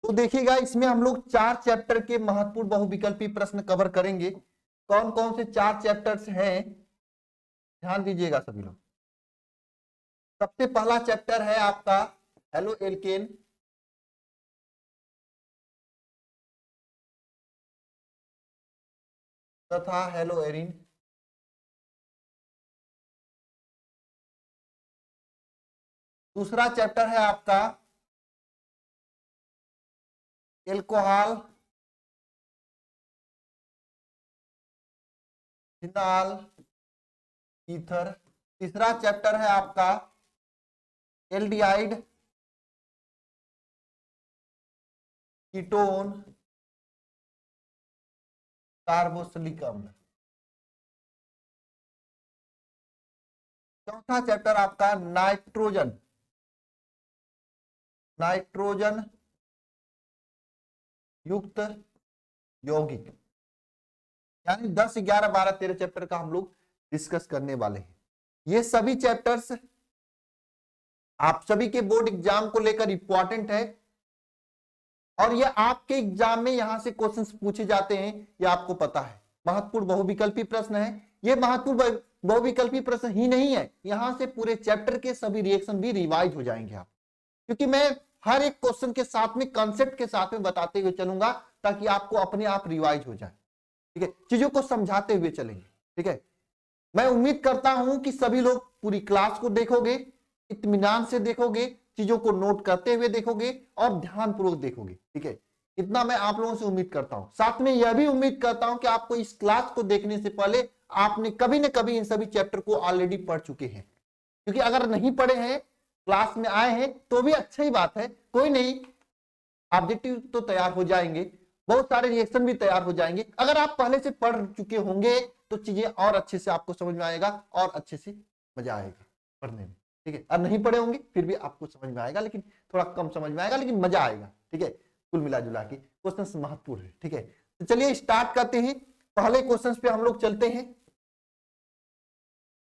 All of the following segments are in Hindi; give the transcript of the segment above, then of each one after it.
तो देखिएगा इसमें हम लोग 4 चैप्टर के महत्वपूर्ण बहुविकल्पी प्रश्न कवर करेंगे। कौन कौन से 4 चैप्टर्स हैं, ध्यान दीजिएगा सभी लोग। सबसे पहला चैप्टर है आपका हेलो एल्केन तथा हेलो एरिन। दूसरा चैप्टर है आपका एल्कोहल फिनॉल ईथर। तीसरा चैप्टर है आपका एल्डिहाइड कीटोन कार्बोक्सिलिक अम्ल। चौथा चैप्टर आपका नाइट्रोजन युक्त यौगिक। यानी 10, 11, 12, 13 चैप्टर का हम लोग डिस्कस करने वाले हैं। ये सभी चैप्टर्स आप सभी के बोर्ड एग्जाम को लेकर इंपॉर्टेंट है और ये आपके एग्जाम में यहां से क्वेश्चंस पूछे जाते हैं, ये आपको पता है। महत्वपूर्ण बहुविकल्पी प्रश्न है। ये महत्वपूर्ण बहुविकल्पी प्रश्न ही नहीं है, यहां से पूरे चैप्टर के सभी रिएक्शन भी रिवाइज हो जाएंगे आप, क्योंकि मैं हर एक क्वेश्चन के साथ में कंसेप्ट के साथ में बताते हुए चलूंगा ताकि आपको अपने आप रिवाइज हो जाए। ठीक है, चीजों को समझाते हुए चलेंगे। ठीक है, मैं उम्मीद करता हूं कि सभी लोग पूरी क्लास को देखोगे, इत्मीनान से देखोगे, चीजों को नोट करते हुए देखोगे और ध्यानपूर्वक देखोगे। ठीक है, इतना मैं आप लोगों से उम्मीद करता हूं। साथ में यह भी उम्मीद करता हूं कि आपको इस क्लास को देखने से पहले आपने कभी न कभी इन सभी चैप्टर को ऑलरेडी पढ़ चुके हैं, क्योंकि अगर नहीं पढ़े हैं, क्लास में आए हैं तो भी अच्छी बात है, कोई नहीं, ऑब्जेक्टिव तो तैयार हो जाएंगे, बहुत सारे रिएक्शन भी तैयार हो जाएंगे। अगर आप पहले से पढ़ चुके होंगे तो चीजें और अच्छे से आपको समझ में आएगा और अच्छे से मजा आएगा पढ़ने में। ठीक है, और नहीं पढ़े होंगे फिर भी आपको समझ में आएगा, लेकिन थोड़ा कम समझ में आएगा, लेकिन मजा आएगा। ठीक है, कुल मिला जुला के क्वेश्चन महत्वपूर्ण है। ठीक है, तो चलिए स्टार्ट करते हैं। पहले क्वेश्चन पे हम लोग चलते हैं,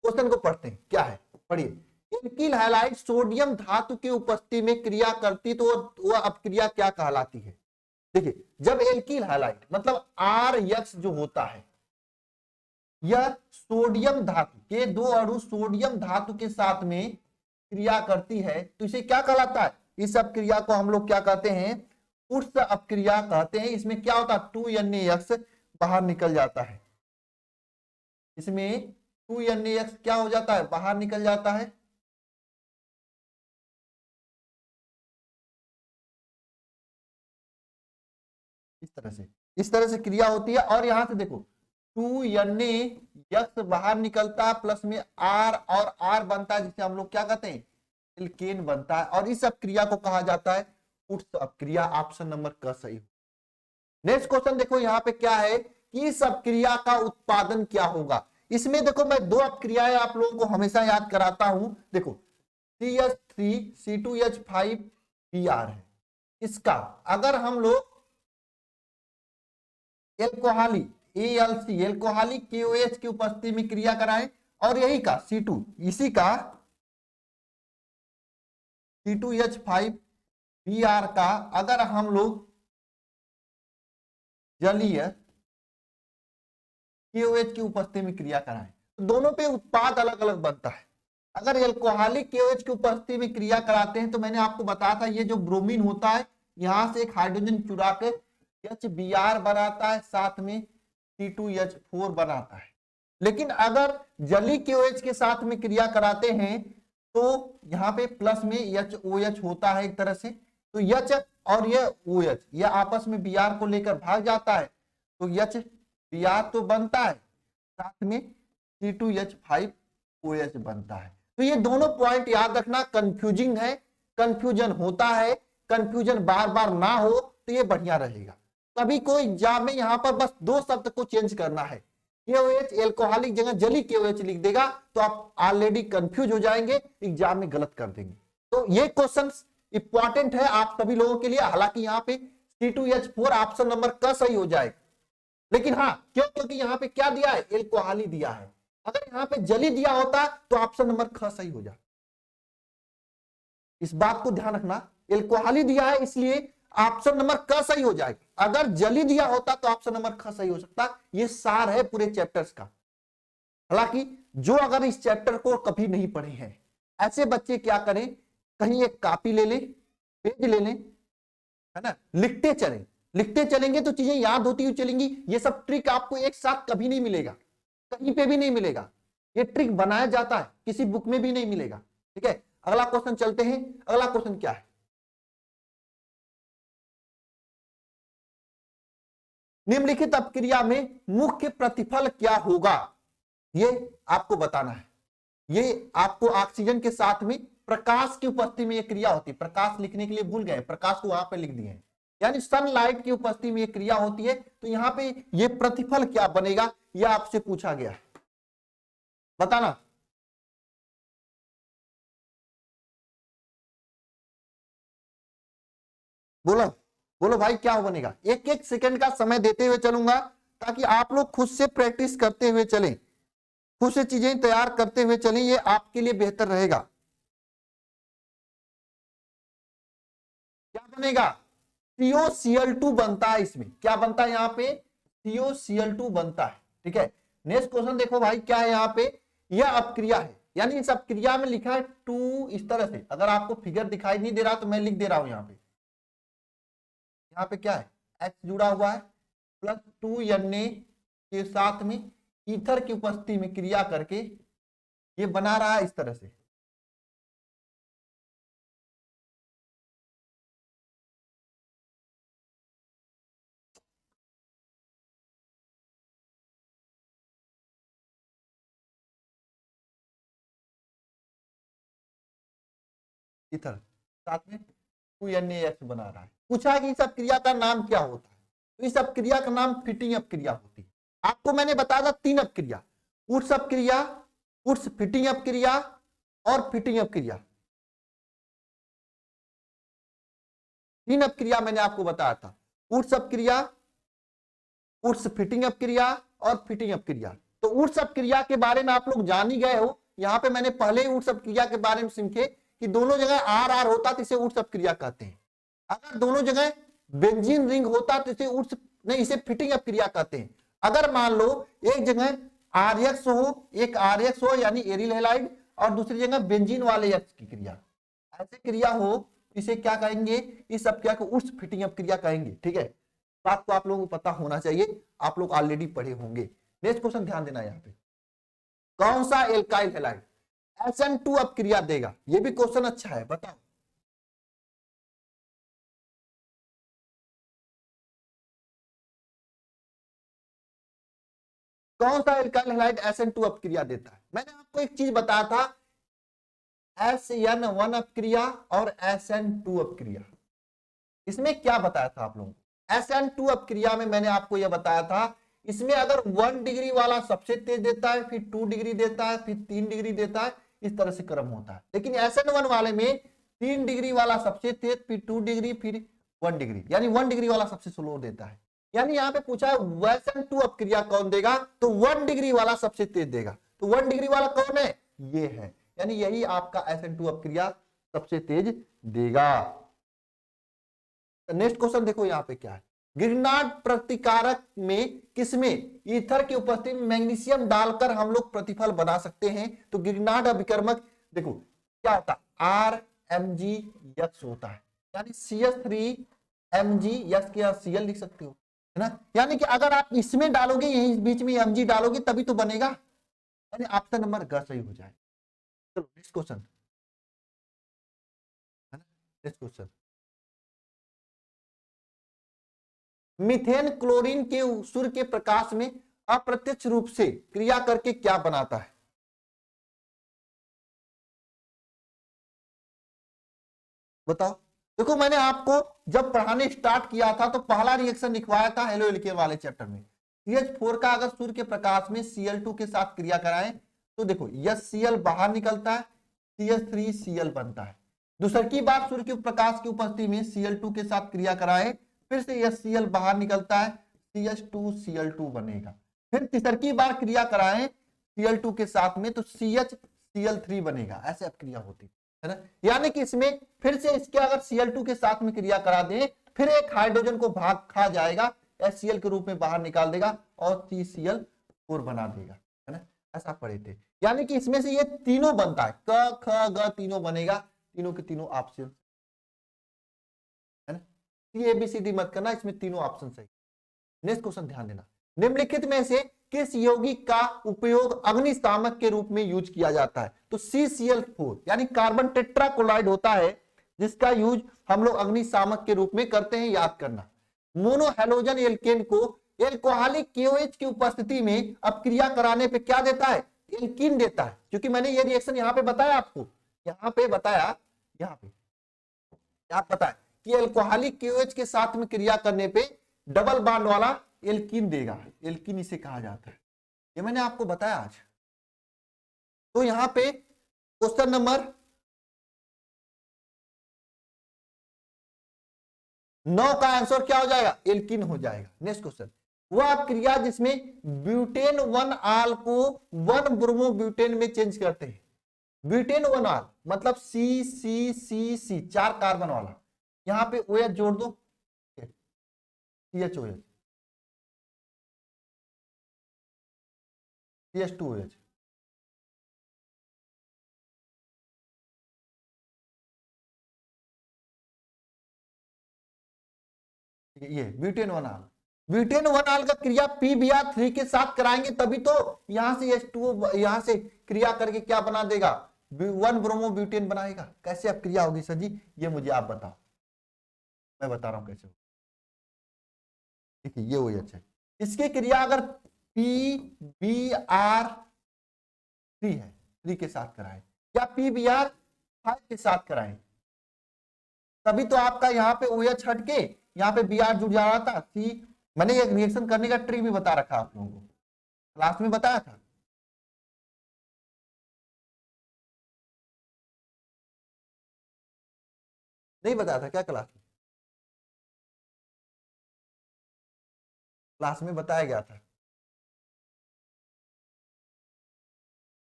क्वेश्चन को पढ़ते हैं। क्या है, पढ़िए। एल्किल हैलाइड सोडियम धातु की उपस्थिति में क्रिया करती तो वह अपक्रिया क्या कहलाती है? देखिए, जब एल्किल हैलाइड मतलब RX जो होता है, यह सोडियम धातु के 2 अणु सोडियम धातु के साथ में क्रिया करती है तो इसे क्या कहलाता है? इस अपक्रिया को हम लोग क्या कहते हैं? उष्ण अपक्रिया कहते हैं। इसमें क्या होता है? 2NaX बाहर निकल जाता है। इसमें 2NaX क्या हो जाता है? बाहर निकल जाता है। इस तरह से क्रिया होती है। और यहां से देखो 2NaX बाहर निकलता है, प्लस में R और R बनता है, जिसे हम लोग क्या कहते हैं? एल्केन बनता है। और इस अपक्रिया को कहा जाता है उष्ण अपक्रिया। ऑप्शन नंबर क सही। नेक्स्ट क्वेश्चन देखो, यहाँ पे क्या है कि इस अपक्रिया का उत्पादन क्या होगा? इसमें देखो, मैं 2 अपक्रियाएं आप लोगों को हमेशा याद कराता हूं। देखो, CH3C2H5Br है। इसका अगर हम लोग एल्कोहली ALC एल्कोहली KOH की उपस्थिति में क्रिया कराएं और यही का C2, इसी का C2H5Br का अगर हम लोग जलीय KOH की उपस्थिति में क्रिया कराएं तो दोनों पे उत्पाद अलग अलग बनता है। अगर एल्कोहलिक KOH की उपस्थिति में क्रिया कराते हैं तो मैंने आपको बताया था, ये जो ब्रोमीन होता है यहां से एक हाइड्रोजन चुरा के HBr बनाता है, साथ में C2H4 बनाता है। लेकिन अगर जलीय KOH के साथ में क्रिया कराते हैं तो यहाँ पे प्लस में HOH होता है एक तरह से, तो H और ये OH ये आपस में Br को लेकर भाग जाता है, तो HBr तो बनता है, साथ में C2H5OH बनता है। तो ये दोनों पॉइंट याद रखना, कंफ्यूजिंग है, कंफ्यूजन होता है, कंफ्यूजन बार बार ना हो तो ये बढ़िया रहेगा। कभी कोई एग्जाम में यहाँ पर बस 2 शब्द को चेंज करना है, KOH एल्कोहलिक जगह जली KOH लिख देगा तो आप ऑलरेडी कंफ्यूज हो जाएंगे, एग्जाम में गलत कर देंगे। तो ये क्वेश्चन इंपॉर्टेंट है आप सभी लोगों के लिए। हालांकि यहाँ पे C2H4 ऑप्शन नंबर का सही हो जाएगा, लेकिन हाँ क्यों? क्योंकि यहाँ पे क्या दिया है? एल्कोहली दिया है। अगर यहाँ पे जली दिया होता तो ऑप्शन नंबर ख सही हो जाता। इस बात को ध्यान रखना, एल्कोहली दिया है इसलिए ऑप्शन नंबर क सही हो जाएगा। अगर जली दिया होता तो ऑप्शन नंबर ख सही हो सकता। ये सार है पूरे चैप्टर्स का। हालांकि जो अगर इस चैप्टर को कभी नहीं पढ़े हैं ऐसे बच्चे क्या करें, कहीं एक कॉपी ले लें, पेज ले लें, है ना, लिखते चलें। लिखते चलेंगे तो चीजें याद होती हुई चलेंगी। ये सब ट्रिक आपको एक साथ कभी नहीं मिलेगा, कहीं पे भी नहीं मिलेगा। ये ट्रिक बनाया जाता है, किसी बुक में भी नहीं मिलेगा। ठीक है, अगला क्वेश्चन चलते हैं। अगला क्वेश्चन क्या है, निम्नलिखित अपक्रिया में मुख्य प्रतिफल क्या होगा, ये आपको बताना है। ये आपको ऑक्सीजन के साथ में प्रकाश की उपस्थिति में ये क्रिया होती है। प्रकाश लिखने के लिए भूल गए, प्रकाश को वहां पे लिख दिए हैं, यानी सनलाइट की उपस्थिति में ये क्रिया होती है। तो यहां पे ये प्रतिफल क्या बनेगा, यह आपसे पूछा गया है, बताना। बोलो बोलो भाई, क्या बनेगा। एक एक सेकंड का समय देते हुए चलूंगा ताकि आप लोग खुद से प्रैक्टिस करते हुए चलें, खुद से चीजें तैयार करते हुए चलें, ये आपके लिए बेहतर रहेगा। क्या बनेगा, COCl2 बनता है। इसमें क्या बनता है, यहाँ पे COCl2 बनता है। ठीक है, नेक्स्ट क्वेश्चन देखो भाई, क्या है यहाँ पे, यह अपक्रिया है, यानी इस अपक्रिया में लिखा है 2 इस तरह से। अगर आपको फिगर दिखाई नहीं दे रहा तो मैं लिख दे रहा हूं यहाँ पे। यहाँ पे क्या है, H जुड़ा हुआ है प्लस 2Na के साथ में ईथर की उपस्थिति में क्रिया करके ये बना रहा है इस तरह से। ईथर साथ में 2NaH बना रहा है। पूछा कि इस अपक्रिया का नाम क्या होता है, तो इस अपक्रिया का नाम फिटिंग अपक्रिया होती है। आपको मैंने बताया था 3 अपक्रिया, उर्स अपक्रिया, उर्स फिटिंग अपक्रिया और फिटिंग अपक्रिया। 3 अपक्रिया मैंने आपको बताया था, उर्स अपक्रिया, उर्स फिटिंग अपक्रिया और फिटिंग अपक्रिया। तो उर्स अपक्रिया के बारे में आप लोग जान ही गए हो। यहाँ पे मैंने पहले उर्स अपक्रिया के बारे में सीखे कि दोनों जगह RR होता तो इसे उर्स अपक्रिया कहते हैं। अगर दोनों जगह बेंजीन रिंग होता तो इसे उर्स नहीं, इसे फिटिंग अपक्रिया कहते हैं। अगर मान लो एक जगह RX हो, एक RX हो यानी एरिल हैलाइड, और दूसरी जगह बेंजीन वाले X की क्रिया, ऐसे क्रिया हो, इसे क्या कहेंगे, इस अपक्रिया को उर्स फिटिंग अपक्रिया कहेंगे। ठीक है, बात को आप लोगों को पता होना चाहिए, आप लोग ऑलरेडी पढ़े होंगे। नेक्स्ट क्वेश्चन ध्यान देना, यहाँ पे कौन सा एल्काइल हैलाइड SN2 अपक्रिया देगा, ये भी क्वेश्चन अच्छा है, बताओ। कौन सा एल्काइल हैलाइड SN2 अपक्रिया देता है। मैंने आपको एक चीज बताया था, SN1 अपक्रिया और SN2 अपक्रिया। इसमें क्या बताया था आप लोगों को, SN2 अपक्रिया में मैंने आपको यह बताया था, इसमें अगर 1 डिग्री वाला सबसे तेज देता है, फिर 2 डिग्री देता है, फिर 3 डिग्री देता है, इस तरह से क्रम होता है। लेकिन SN1 वाले में 3 डिग्री वाला सबसे तेज, फिर 2 डिग्री, फिर 1 डिग्री, यानी 1 डिग्री वाला सबसे स्लो देता है। यानी यहाँ पे पूछा है SN2 अपक्रिया कौन देगा, तो 1 डिग्री वाला सबसे तेज देगा। तो 1 डिग्री वाला कौन है, ये है, यानी यही आपका SN2 अपक्रिया सबसे तेज देगा। नेक्स्ट क्वेश्चन देखो यहाँ पे क्या है, गिरनाट प्रतिकारक में किसमें ईथर की उपस्थिति में मैग्नीशियम डालकर हम लोग प्रतिफल बना सकते हैं। तो गिरनाट अभिकर्मक देखो क्या होता है, RMgX होता है, यानी CH3Mg, के Cl लिख सकते हो, है ना। यानी कि अगर आप इसमें डालोगे, यही बीच में Mg डालोगे तभी तो बनेगा, यानी ऑप्शन नंबर ग सही हो जाए। चलो नेक्स्ट क्वेश्चन, है ना, नेक्स्ट क्वेश्चन, मीथेन क्लोरीन के सूर्य के प्रकाश में अप्रत्यक्ष रूप से क्रिया करके क्या बनाता है। बताओ। देखो मैंने आपको जब पढ़ाने स्टार्ट किया था तो पहला रिएक्शन लिखवाया था हेलो एल्केन वाले चैप्टर में, CH4 का अगर सूर्य के प्रकाश में Cl2 के साथ क्रिया कराएं तो देखो HCl बाहर निकलता है, CH3Cl बनता है। दूसरी की बात, सूर्य के प्रकाश की उपस्थिति में Cl2 के साथ क्रिया कराएं, फिर से HCl बाहर निकलता है, CH2Cl2 बनेगा। फिर तीसरी बार क्रिया कराएं Cl2 के साथ में तो CHCl3 बनेगा। ऐसे अब क्रिया होती है ना, यानी कि इसमें फिर से इसके अगर Cl2 के साथ में क्रिया करा दें फिर एक हाइड्रोजन को भाग खा जाएगा, HCl के रूप में बाहर निकाल देगा और CCl4 बना देगा, है ना। ऐसा पढ़े थे। यानी कि इसमें से ये तीनों बनता है, क ख ग तीनों बनेगा, तीनों के तीनों ऑप्शन, है ना। ABCD मत करना, इसमें तीनों ऑप्शन सही। नेक्स्ट क्वेश्चन ध्यान देना, निम्नलिखित में से किस यौगिक का उपयोग अग्निशामक के रूप में यूज किया जाता है? तो CCl4 यानी कार्बन टेट्राक्लोराइड होता है, जिसका यूज हम लोग अग्निशामक के रूप में करते हैं, याद करना। मोनोहेलोजन एल्केन को एल्कोहलिक KOH की उपस्थिति में अपक्रिया कराने पे क्या देता है? एल्कीन देता है, क्योंकि मैंने ये रिएक्शन यहाँ पे बताया आपको, यहाँ पे बताया, यहाँ पे क्या बताया कि एल्कोहलिक KOH के साथ में क्रिया करने पे डबल बॉन्ड वाला एल्कीन देगा, एल्कीन इसे कहा जाता है, ये मैंने आपको बताया आज। तो यहां पे क्वेश्चन नंबर 9 का आंसर क्या हो जाएगा? एल्कीन हो जाएगा। नेक्स्ट क्वेश्चन, वह क्रिया जिसमें ब्यूटेन 1 आल को 1 ब्रोमोब्यूटेन में चेंज करते हैं। ब्यूटेन 1 आल मतलब C 4 कार्बन वाला, यहां पे OH जोड़ दो, CHOH, CH2OH, ये ब्यूटेन 1 आल, ब्यूटेन 1 आल का क्रिया PBr3 के साथ कराएंगे तभी तो यहां से H2O यहां से क्रिया करके क्या बना देगा? 1 ब्रोमोब्यूटेन बनाएगा। कैसे अब क्रिया होगी सर जी? ये मुझे आप बताओ, मैं बता रहा हूं कैसे होगा। देखिए ये OH है, इसकी क्रिया अगर PBr3 है, 3 के साथ कराएं या PBr5 के साथ कराएं, तभी तो आपका यहाँ पे OH हट के यहाँ पे Br जुड़ जा रहा था। C मैंने एक रिएक्शन करने का ट्रिक भी बता रखा आप लोगों को, क्लास में बताया था। नहीं बताया था क्या क्लास में? क्लास में बताया गया था।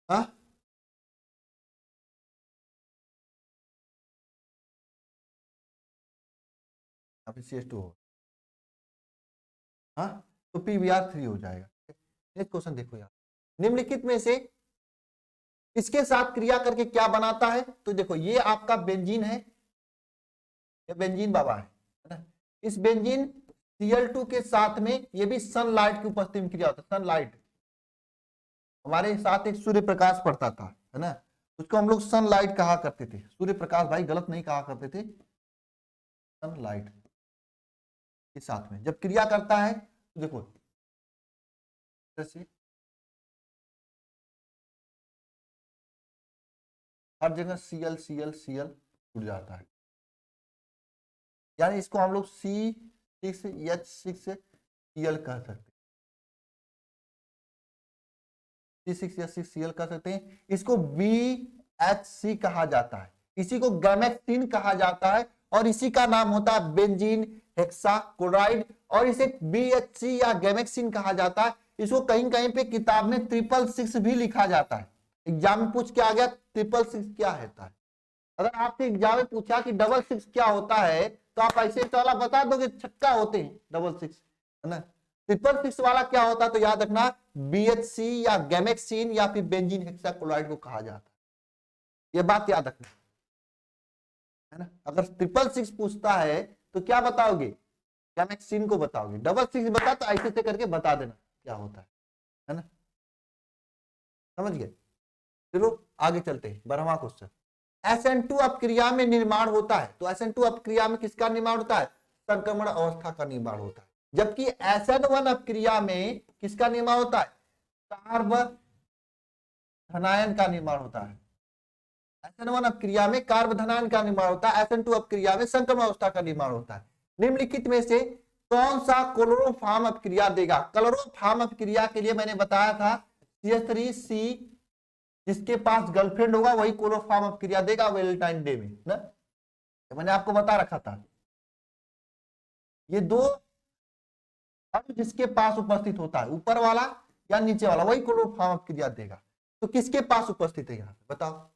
हाँ अभी CH2 हो, हाँ तो PBr3 हो जाएगा। नेक्स्ट क्वेश्चन देखो यार, निम्नलिखित में से इसके साथ क्रिया करके क्या बनाता है? तो देखो ये आपका बेंजीन है, ये बेंजीन बाबा है ना। इस बेंजीन Cl2 के साथ में ये भी सनलाइट की उपस्थिति में क्रिया होता है। सनलाइट हमारे साथ एक सूर्य प्रकाश पड़ता था, है ना, उसको हम लोग सनलाइट कहा करते थे। सूर्य प्रकाश भाई गलत नहीं कहा करते थे, सनलाइट के साथ में जब क्रिया करता है तो देखो जैसे हर जगह Cl जुड़ जाता है, यानी इसको हम लोग C6H6Cl कह सकते हैं, C6H6Cl कह सकते हैं। इसको BHC कहा जाता है, इसी को गैमेक्सिन कहा जाता है और इसी का नाम होता है बेंजीन हेक्साक्लोराइड, और इसे BHC या गैमेक्सिन कहा जाता है। इसको कहीं कहीं पे किताब में 666 भी लिखा जाता है। एग्जाम में पूछ के आ गया 666 क्या होता है। अगर आपसे एग्जाम में पूछा कि 66 क्या होता है तो आप ऐसे वाला बता दोगे, छक्का होते हैं 66, है ना। 666 वाला क्या होता है तो याद रखना BHC या गैमेक्सिन या फिर बेंजीन हेक्साक्लोराइड को कहा जाता है, ये बात याद रखना, है ना। अगर 666 पूछता है तो क्या बताओगे? गैमेक्सिन को बताओगे। 66 बता तो ऐसे से करके बता देना क्या होता है ना, समझ गए। चलो आगे चलते हैं। 12वां क्वेश्चन, SN2 अपक्रिया में निर्माण होता है, तो SN2 अपक्रिया में किसका निर्माण होता है? संक्रमण अवस्था का निर्माण होता है। जबकि SN1 अपक्रिया में किसका निर्माण होता है? कार्बधनायन का निर्माण होता है। SN1 अपक्रिया में कार्बधनायन का निर्माण होता है, SN2 अपक्रिया में संक्रमण अवस्था का निर्माण होता है। निम्नलिखित में से कौन सा क्लोरोफॉर्म अपक्रिया देगा? क्लोरोफॉर्म अपक्रिया के लिए मैंने बताया था CH3C जिसके पास गर्लफ्रेंड होगा वही क्लोरोफॉर्म अपक्रिया देगा वैलेंटाइन डे में ना, तो मैंने आपको बता रखा था। ये दो अब जिसके पास उपस्थित होता है, ऊपर वाला या नीचे वाला, वही क्लोरोफॉर्म अपक्रिया देगा। तो किसके पास उपस्थित है यहाँ पे बताओ?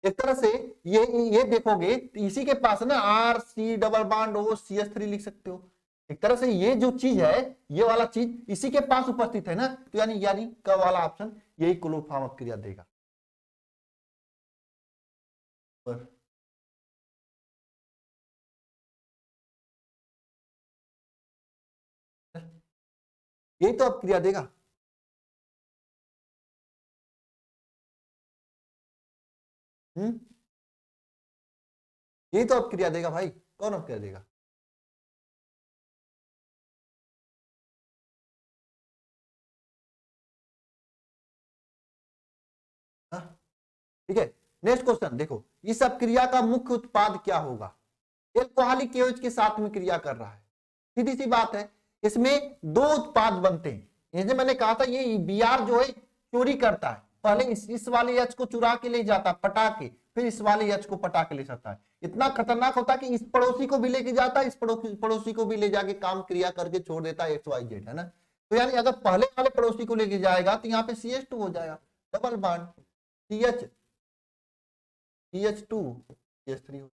एक तरह से ये देखोगे तो इसी के पास ना R C double bond O C H three लिख सकते हो। एक तरह से ये जो चीज है, ये वाला चीज इसी के पास उपस्थित है ना, तो यानी यानी क वाला ऑप्शन यही क्लोरोफॉर्म अपक्रिया देगा। यही तो अपक्रिया देगा। यही तो अपक्रिया देगा भाई, कौन अपक्रिया देगा? हाँ? ठीक है, नेक्स्ट क्वेश्चन देखो, इस अपक्रिया का मुख्य उत्पाद क्या होगा? एल्कोहलिक केओएच के साथ में क्रिया कर रहा है, सीधी सी बात है। इसमें दो उत्पाद बनते हैं, जैसे मैंने कहा था ये बीआर जो है चोरी करता है, पहले इस वाले एच को चुरा के ले जाता पटा के, फिर इस वाले एच को पटा के ले जाता है। इतना खतरनाक होता है कि इस पड़ोसी को भी लेके जाता है, इस पड़ोसी को भी ले जाके काम क्रिया करके छोड़ देता है, एक्स वाई जेड, है ना। तो यानी अगर पहले वाले पड़ोसी को लेके जाएगा तो यहाँ पे CH2 हो जाएगा, डबल बॉन्ड CH2 CH3 हो।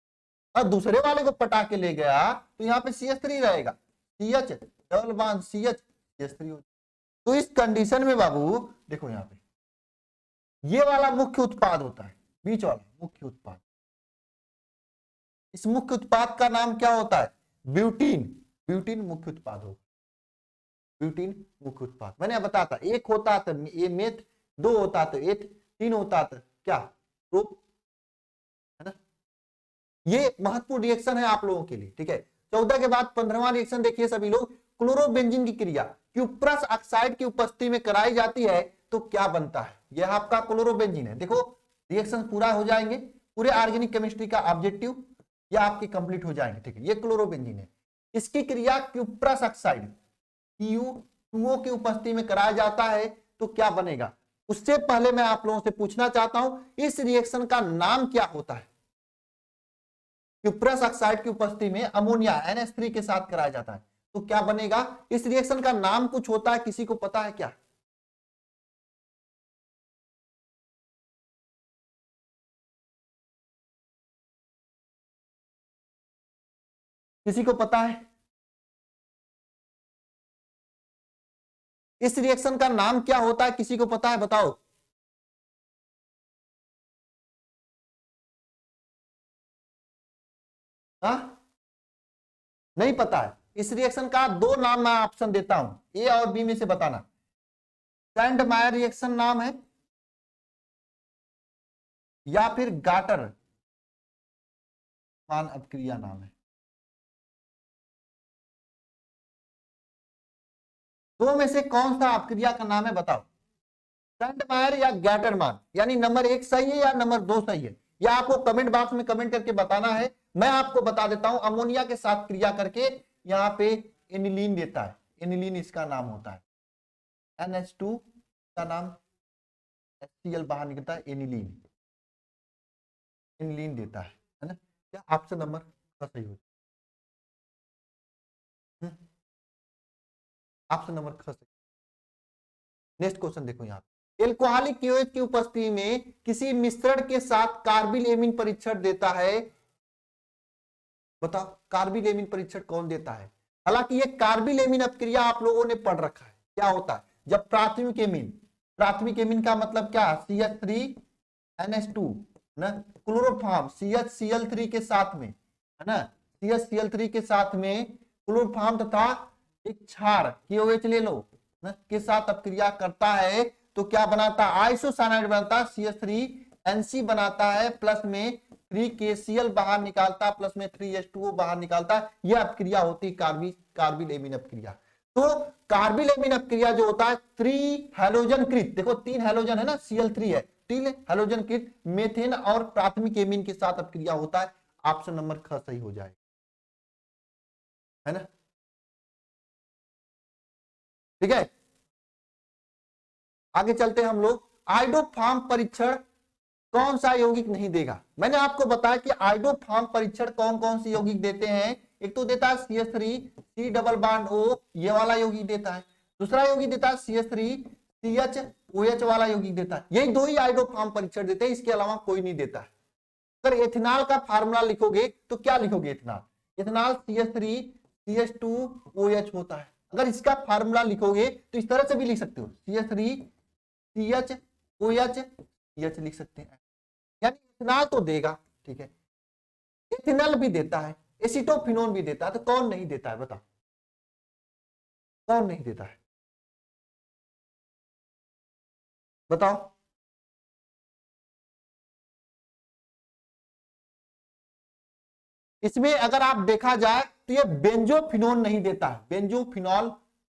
और दूसरे वाले को पटा के ले गया तो यहाँ पे CH3 रहेगा, CH double bond CH CH3 हो। तो इस कंडीशन में बाबू देखो यहाँ पे ये वाला मुख्य उत्पाद होता है, बीच वाला मुख्य उत्पाद। इस मुख्य उत्पाद का नाम क्या होता है? ब्यूटीन। ब्यूटीन मुख्य उत्पाद होगा, ब्यूटीन मुख्य उत्पाद। मैंने बताया था एक होता था ये मेथ, दो होता था एथ, तीन होता था क्या प्रोप, है ना। ये महत्वपूर्ण रिएक्शन है आप लोगों के लिए, ठीक है। 14 के बाद 15वां रिएक्शन देखिए सभी लोग, क्लोरोबेंजीन की क्रिया क्यूप्रस ऑक्साइड की उपस्थिति में कराई जाती है तो क्या बनता है? यह आपका क्लोरोबेंजीन है। देखो रिएक्शन पूरा हो जाएंगे, पूरे ऑर्गेनिक केमिस्ट्री का ऑब्जेक्टिव ये आपके कंप्लीट हो जाएंगे, ठीक है। ये क्लोरोबेंजीन है, इसकी क्रिया क्यूप्रस ऑक्साइड Cu2O की उपस्थिति में कराया जाता है तो क्या बनेगा? उससे पहले मैं आप लोगों से पूछना चाहता हूं इस रिएक्शन का नाम क्या होता है? क्यूप्रस ऑक्साइड की उपस्थिति में अमोनिया NH3 के साथ कराया जाता है तो क्या बनेगा? इस रिएक्शन का नाम कुछ होता है, किसी को पता है क्या? किसी को पता है? इस रिएक्शन का नाम क्या होता है, किसी को पता है? बताओ। हाँ, नहीं पता है। इस रिएक्शन का दो नाम मैं ऑप्शन देता हूं, ए और बी में से बताना। सैंड मायर रिएक्शन नाम है या फिर गाटर मान अपक्रिया नाम है। दो में से कौन सा अपक्रिया का नाम है बताओ? सैंड मायर या गैटरमान, यानी नंबर 1 सही है या नंबर 2 सही है, या आपको कमेंट बॉक्स में कमेंट करके बताना है। मैं आपको बता देता हूं, अमोनिया के साथ क्रिया करके यहाँ पे एनिलीन देता है, एनिलीन इसका नाम होता है। NH2 का नाम HCl बाहर निकलता है, एनिलीन, एनिलीन देता है ना। क्या ऑप्शन नंबर का सही हो? ऑप्शन नंबर का सही। नेक्स्ट क्वेश्चन देखो यहाँ, एल्कोहलिक केओएच की उपस्थिति में किसी मिश्रण के साथ कार्बिल एमीन परीक्षण देता है, बताओ कार्बिल एमीन परीक्षण कौन देता है? हालांकि ये कार्बिल एमीन अपक्रिया आप लोगों ने पढ़ रखा है, क्या होता है जब प्राथमिक एमीन, प्राथमिक एमीन का मतलब क्या? CH3NH2 ना, क्लोरोफॉर्म CHCl3 के साथ में, है ना, CHCl3 के साथ में क्लोरोफॉर्म तथा एक क्षार KOH ले लो ना के साथ अपक्रिया करता है तो क्या बनाता है? आइसोसाइनाइड बनता है, CH3NC बनाता है, प्लस में 3KCl बाहर निकालता है, प्लस में 3H2O बाहर निकालता है। यह अपक्रिया होती है कार्बिल एमीन अपक्रिया। तो कार्बिल एमीन अपक्रिया जो होता है त्रि हैलोजन कृत, देखो 3 हैलोजन है ना, Cl3 है, 3 हैलोजन कृत मेथेन और प्राथमिक एमीन के साथ अपक्रिया होता है। ऑप्शन नंबर ख सही हो जाएगा, है ना। ठीक है, आगे चलते हैं हम लोग। आइडोफार्म परीक्षण कौन सा यौगिक नहीं देगा? मैंने आपको बताया कि आइडोफार्म परीक्षण कौन कौन से यौगिक देते हैं। एक तो देता है CH3 C double bond O, ये वाला यौगिक देता है। दूसरा यौगिक देता है CH3 CH OH वाला यौगिक देता है। यही दो ही आइडोफार्म परीक्षण देते हैं, इसके अलावा कोई नहीं देता है। अगर इथेनॉल का फार्मूला लिखोगे तो क्या लिखोगे? इथेनॉल, इथेनॉल CH3CH2OH होता है। अगर इसका फार्मूला लिखोगे तो इस तरह से भी लिख सकते हो, CH3CHOH लिख सकते हैं। यानी इथेनॉल तो देगा, ठीक है, इथेनॉल भी देता है, एसीटोफिनोन भी देता है, तो कौन नहीं देता है? बताओ कौन नहीं देता है? बताओ। इसमें अगर आप देखा जाए तो ये बेंजोफिनोन नहीं देता है, बेंजोफिनॉल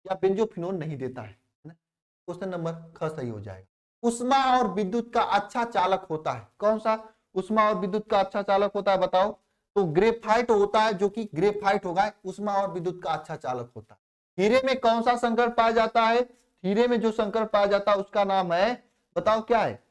या बेंजोफिनोन नहीं देता है। क्वेश्चन नंबर ख सही हो जाएगा। उष्मा और विद्युत का अच्छा चालक होता है, कौन सा उष्मा और विद्युत का अच्छा चालक होता है? बताओ। तो ग्रेफाइट होता है, जो कि ग्रेफाइट होगा उष्मा और विद्युत का अच्छा चालक होता है। हीरे में कौन सा संकर पाया जाता है? हीरे में जो संकर पाया जाता है उसका नाम है, बताओ क्या है?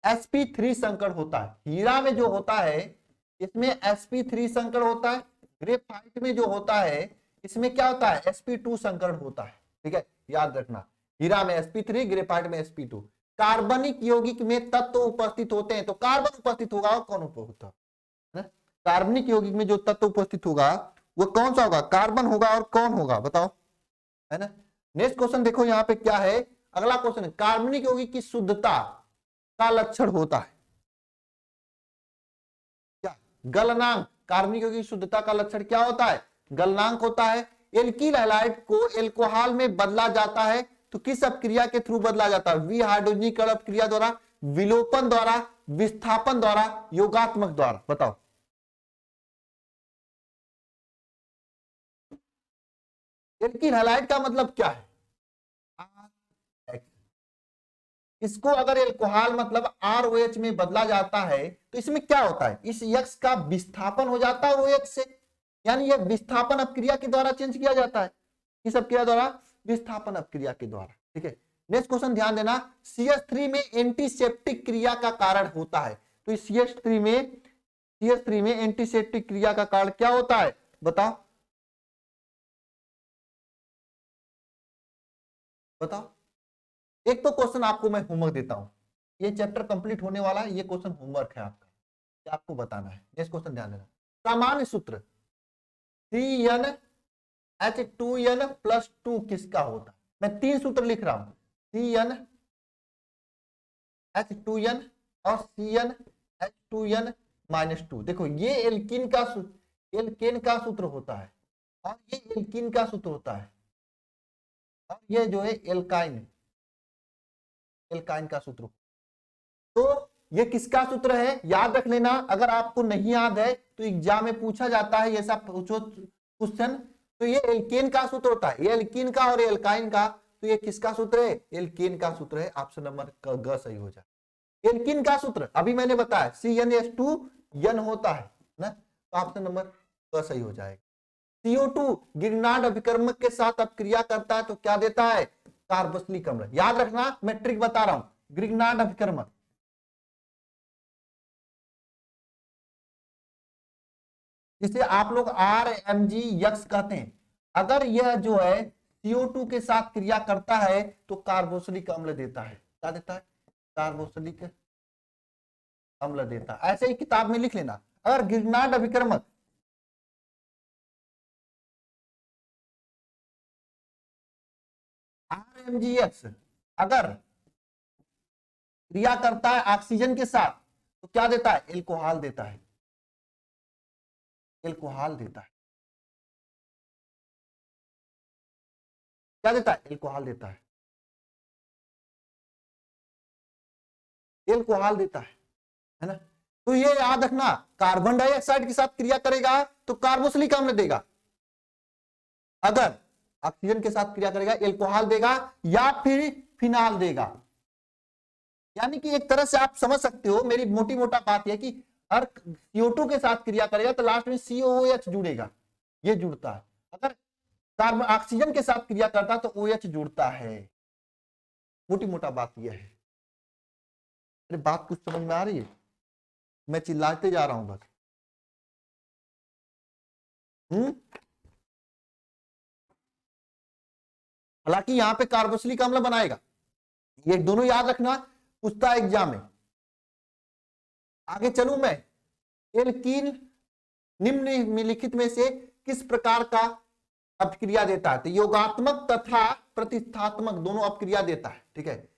sp3 संकर होता है। हीरा में जो होता है इसमें sp3 संकर होता है। ग्रेफाइट में जो होता है इसमें क्या होता है? sp2 संकर होता है, ठीक है, याद रखना। हीरा में sp3, ग्रेफाइट में sp2। कार्बनिक यौगिक में तत्व उपस्थित होते हैं, तो कार्बन उपस्थित होगा और कौन होता है? कार्बनिक यौगिक में जो तत्व उपस्थित होगा वो कौन सा होगा? कार्बन होगा, और कौन होगा? बताओ, है ना। नेक्स्ट क्वेश्चन देखो यहाँ पे क्या है, अगला क्वेश्चन है, कार्बनिक यौगिक की शुद्धता का लक्षण होता है क्या? गलनांक। कार्बनिक यौगिक की शुद्धता का लक्षण क्या होता है? गलनांक होता है। एल्किल हैलाइड को एल्कोहल में बदला जाता है तो किस अपक्रिया के थ्रू बदला जाता है? विहाइड्रोजनीकरण अपक्रिया द्वारा, विलोपन द्वारा, विस्थापन द्वारा, योगात्मक द्वारा। बताओ। एल्किल हैलाइड का मतलब क्या है? इसको अगर एल्कोहल मतलब ROH में बदला जाता है तो इसमें क्या होता है? इस यक्स का विस्थापन हो जाता है OH से, यानी यह विस्थापन अपक्रिया के द्वारा चेंज किया जाता है। किस अपक्रिया द्वारा? विस्थापन अपक्रिया के द्वारा, ठीक है। नेक्स्ट क्वेश्चन ध्यान देना, CH3 में एंटीसेप्टिक क्रिया का कारण होता है, तो इस CH3 में एंटीसेप्टिक क्रिया का कारण क्या होता है? बताओ बताओ। एक तो क्वेश्चन आपको मैं होमवर्क देता हूं, ये चैप्टर कंप्लीट होने वाला है, ये क्वेश्चन होमवर्क है आपका, क्या आपको बताना है। नेक्स्ट क्वेश्चन ध्यान देना, सामान्य सूत्र CnH2n+2 किसका होता है? मैं 3 सूत्र लिख रहा हूं, CnH2n और CnH2n-2। देखो ये एल्कीन का सूत्र होता है, और ये एल्कीन का सूत्र होता है, और ये जो है एल्काइन का सूत्र। तो ये किसका सूत्र है? याद रख लेना, अगर आपको नहीं याद है तो एग्जाम में पूछा जाता है ऐसा क्वेश्चन। तो ये एल्केन का सूत्र होता है, ये एल्कीन का और एल्काइन का, तो ये किसका सूत्र है? एल्केन का सूत्र है। ऑप्शन नंबर ग सही हो जाए। एल्कीन का सूत्र अभी मैंने बताया CnH2n होता है ना, तो ऑप्शन नंबर ग सही हो जाएगा। CO2 गिरनार्ड अभिकर्मक के साथ अपक्रिया करता है तो क्या देता है? कार्बोक्सिलिक अम्ल। याद रखना, मैं ट्रिक बता रहा हूं, ग्रिग्नार्ड अभिकर्मक, जिसे आप लोग RMgX कहते हैं, अगर यह जो है CO2 के साथ क्रिया करता है तो कार्बोक्सिलिक अम्ल देता है। क्या देता है? कार्बोक्सिलिक अम्ल देता है। ऐसे ही किताब में लिख लेना, अगर गिरनार्ड अभिकर्मक RMgX अगर क्रिया करता है ऑक्सीजन के साथ तो क्या देता है? एल्कोहल देता है, एल्कोहल देता है। क्या देता है? एल्कोहल देता है, एल्कोहल देता है ना। तो ये याद रखना, कार्बन डाइऑक्साइड के साथ क्रिया करेगा तो कार्बोक्सिलिक अम्ल देगा, अगर ऑक्सीजन के साथ क्रिया करेगा एल्कोहल देगा, या फिर फिनाल देगा। यानी कि एक तरह से आप समझ सकते हो, मेरी मोटी मोटा बात यह कि हर CO2 के साथ क्रिया करेगा तो लास्ट में COOH जुड़ेगा, ये जुड़ता है। अगर कार्बन ऑक्सीजन के साथ क्रिया करता है तो OH जुड़ता है। मोटी मोटा बात यह है। अरे बात कुछ समझ में आ रही है? मैं चिल्लाते जा रहा हूं बस। हालांकि यहां पे कार्बोक्सिलिक अम्ल बनाएगा, ये दोनों याद रखना, पूछता है एग्जाम में। आगे चलूं मैं, एल्कीन निम्नलिखित में से किस प्रकार का अपक्रिया देता है? तो योगात्मक तथा प्रतिस्थात्मक दोनों अपक्रिया देता है। ठीक है,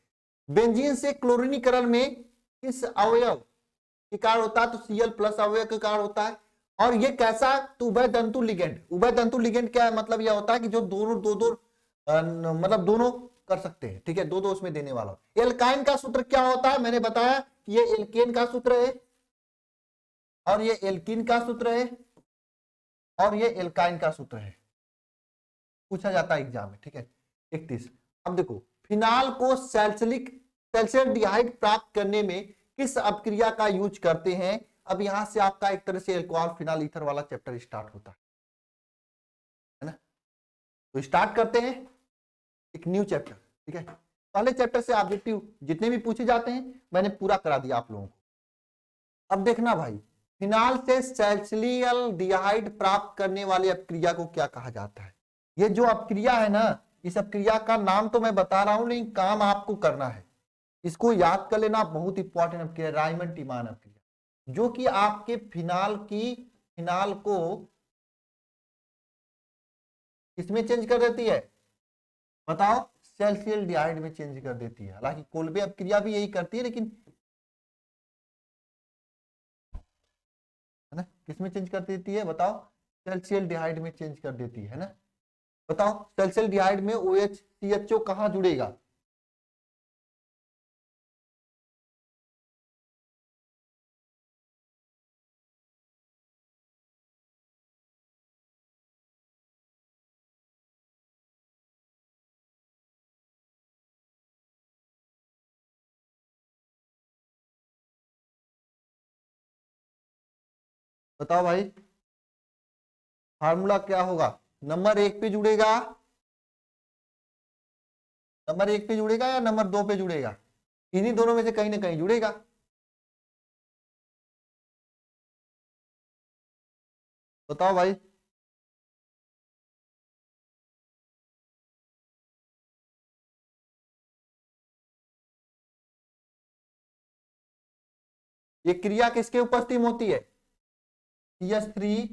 बेंजीन से क्लोरीनीकरण में किस अवयव के कारण होता है? तो Cl प्लस अवयव के कारण होता है। और ये कैसा? तो उभय तंतु लिगेंड। उभय तंतु लिगेंड क्या है? मतलब यह होता है कि जो दोनों दो मतलब दोनों कर सकते हैं। ठीक है, दो उसमें देने वाला। एल्काइन का सूत्र क्या होता है? मैंने बताया कि ये एल्केन का सूत्र है और ये एल्कीन का सूत्र है और ये एल्काइन का सूत्र है, पूछा जाता है एग्जाम में। ठीक है, 31। अब देखो, फिनाल को सैलिसिलडिहाइड प्राप्त करने में किस अपक्रिया का यूज करते हैं? अब यहां से आपका एक तरह से अल्कोहल फिनाल ईथर वाला चैप्टर स्टार्ट होता है ना। तो स्टार्ट करते हैं एक न्यू चैप्टर। ठीक है, पहले चैप्टर से ऑब्जेक्टिव जितने भी पूछे जाते हैं मैंने पूरा करा दिया आप लोगों को। अब देखना भाई, फिनाल से सैलिसिलडिहाइड प्राप्त करने वाली अपक्रिया को क्या कहा जाता है? ये जो अपक्रिया है ना, इस अपक्रिया का नाम तो मैं बता रहा हूं, लेकिन काम आपको करना है। इसको याद कर लेना, बहुत इंपॉर्टेंट अपक्रिया, रायमंड टीमान अपक्रिया, जो कि आपके फिनाल को किसमें चेंज कर देती है? बताओ, सैलिसिलडिहाइड में चेंज कर देती है। हालांकि कोल्बे अपक्रिया भी यही करती है, लेकिन है ना, किसमें चेंज कर देती है? बताओ, सैलिसिलडिहाइड में चेंज कर देती है ना। बताओ, सैलिसिलडिहाइड में OH CHO कहां जुड़ेगा? बताओ भाई, फार्मूला क्या होगा? नंबर 1 पे जुड़ेगा, नंबर 1 पे जुड़ेगा या नंबर 2 पे जुड़ेगा? इन्हीं दोनों में से कहीं ना कहीं जुड़ेगा। बताओ भाई, ये क्रिया किसके उपस्थिति में होती है? CH3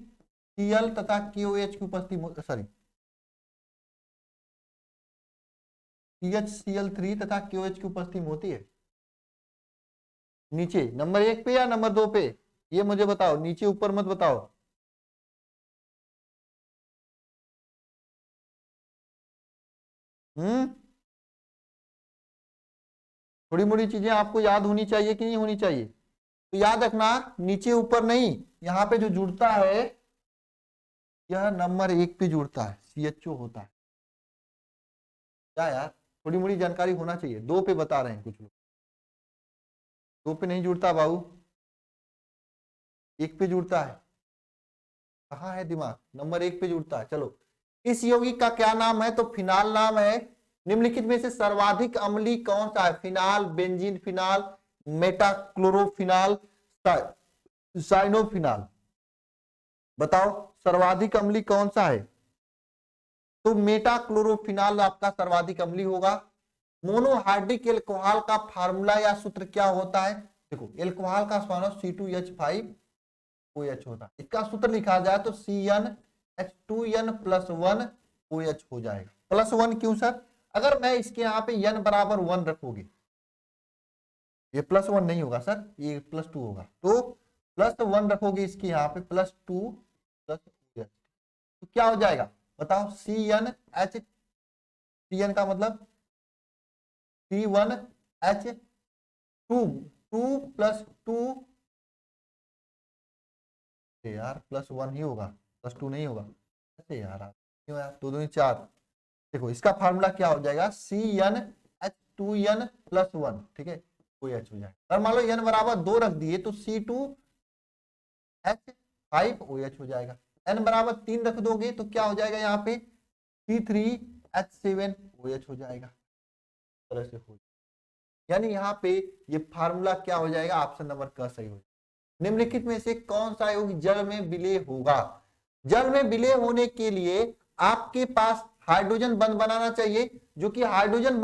Cl तथा KOH की उपस्थिति, सॉरी, CHCl3 तथा KOH की उपस्थिति में होती है। नीचे नंबर 1 पे या नंबर 2 पे? ये मुझे बताओ, नीचे ऊपर मत बताओ। थोड़ी मोड़ी चीजें आपको याद होनी चाहिए कि नहीं होनी चाहिए? तो याद रखना, नीचे ऊपर नहीं, यहाँ पे जो जुड़ता है यह नंबर 1 पे जुड़ता है, CHO होता है। क्या यार, थोड़ी मोड़ी जानकारी होना चाहिए। 2 पे बता रहे हैं कुछ लोग, 2 पे नहीं जुड़ता बाबू, 1 पे जुड़ता है। कहाँ है दिमाग? नंबर 1 पे जुड़ता है। चलो, इस यौगिक का क्या नाम है? तो फिनाल नाम है। निम्नलिखित में से सर्वाधिक अम्लीय कौन सा है? Phenol, benzene phenol, metachlorophenol, cyanophenol. बताओ, सर्वाधिक अम्लीय कौन सा है? तो मेटाक्लोरोफिनाल आपका सर्वाधिक अम्लीय होगा। मोनोहाइड्रिक एल्कोहल का फार्मूला या सूत्र क्या होता है? देखो, एल्कोहल का C2H5OH होता है। इसका सूत्र लिखा जाए तो CnH2n+1OH हो जाएगा। +1 क्यों सर? अगर मैं इसके यहाँ पे n बराबर 1 रखोगे, ये +1 नहीं होगा सर, ये +2 होगा। तो +1 रखोगे इसके यहाँ पे, +2 +OH, तो क्या हो जाएगा? बताओ, CN का मतलब C1H2, 2+2, यार +1 ही होगा, +2 नहीं होगा। ऐसे यार, क्यों यार, 2 2 4। देखो, इसका फार्मूला क्या हो जाएगा? CnH2n+1, ठीक है, OH हो जाएगा। और मान लो n बराबर 2 रख दिए तो C2H5OH हो जाएगा। n बराबर 3 रख दोगे तो क्या हो जाएगा? यहाँ पे C3H7OH हो जाएगा। तरह से हो, यानी यहाँ पे ये फार्मूला क्या हो जाएगा? ऑप्शन नंबर क सही हो जाएगा। निम्नलिखित में से कौन सा यौगिक जल में विलय होगा? जल में विलय होने के लिए आपके पास हाइड्रोजन बंध बनाना चाहिए, जो कि हाइड्रोजन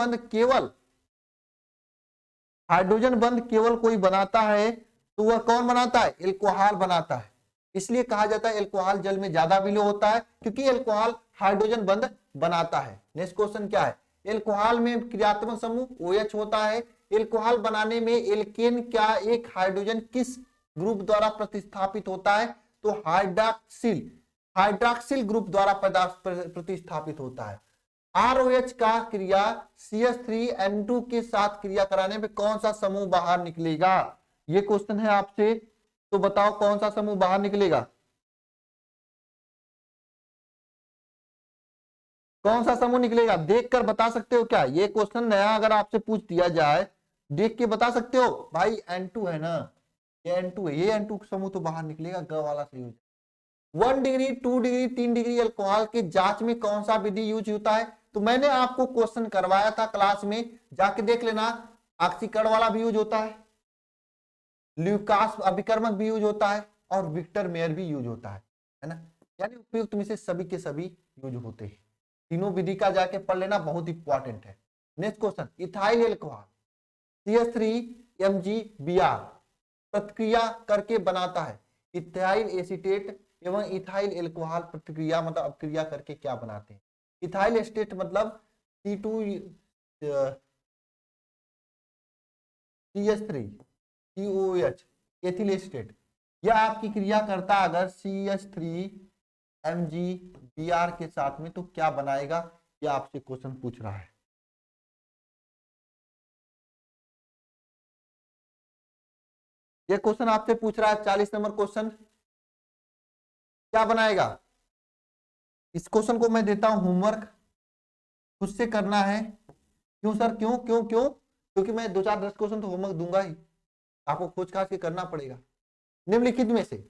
बंध केवल कोई बनाता है तो वह कौन बनाता है? एल्कोहल बनाता है। इसलिए कहा जाता है एल्कोहल जल में ज्यादा विलय होता है, क्योंकि एल्कोहल हाइड्रोजन बंध बनाता है। नेक्स्ट क्वेश्चन क्या है? एल्कोहल में क्रियात्मक समूह OH होता है। एल्कोहल बनाने में एल्केन क्या एक हाइड्रोजन किस ग्रुप द्वारा प्रतिस्थापित होता है? तो हाइड्रॉक्सिल, हाइड्रॉक्सिल ग्रुप द्वारा प्रतिस्थापित होता है। ROH का क्रिया CH3N2 के साथ क्रिया कराने में कौन सा समूह बाहर निकलेगा? ये क्वेश्चन है आपसे, तो बताओ कौन सा समूह बाहर निकलेगा? कौन सा समूह निकलेगा? देखकर बता सकते हो क्या? ये क्वेश्चन नया अगर आपसे पूछ दिया जाए, देख के बता सकते हो भाई N2 है ना, ये N2 है, ये N2 समूह तो बाहर निकलेगा, ग वाला सही हो जाएगा। 1 डिग्री 2 डिग्री 3 डिग्री अल्कोहल की जांच में कौन सा विधि यूज होता है? तो मैंने आपको क्वेश्चन करवाया था क्लास में, जाके देख लेना। ऑक्सीकरण वाला भी यूज होता है, ल्यूकास अभिकर्मक भी यूज होता है, और विक्टर मेयर भी यूज होता है ना। यानी उपयुक्त में से सभी के सभी यूज होते हैं। तीनों विधि का जाके पढ़ लेना, बहुत इंपॉर्टेंट है। Next question, ethyl alcohol CH3MgBr प्रतिक्रिया करके बनाता है। इथाइल एसीटेट एवं इथाइल एल्कोहल प्रतिक्रिया मतलब अपक्रिया करके क्या बनाते हैं? इथाइल एसीटेट मतलब C2CH3COH एथिल एसीटेट, यह आपकी क्रिया करता अगर CH3MgBr के साथ में, तो क्या बनाएगा? यह आपसे क्वेश्चन पूछ रहा है। ये क्वेश्चन आपसे पूछ रहा है 40 नंबर क्वेश्चन, क्या बनाएगा? इस क्वेश्चन को मैं देता हूं होमवर्क, खुद से करना है। क्यों सर? क्यों क्यों क्यों? क्योंकि मैं 2-4-10 क्वेश्चन तो होमवर्क दूंगा ही, आपको खोज खाज के करना पड़ेगा। निम्नलिखित में से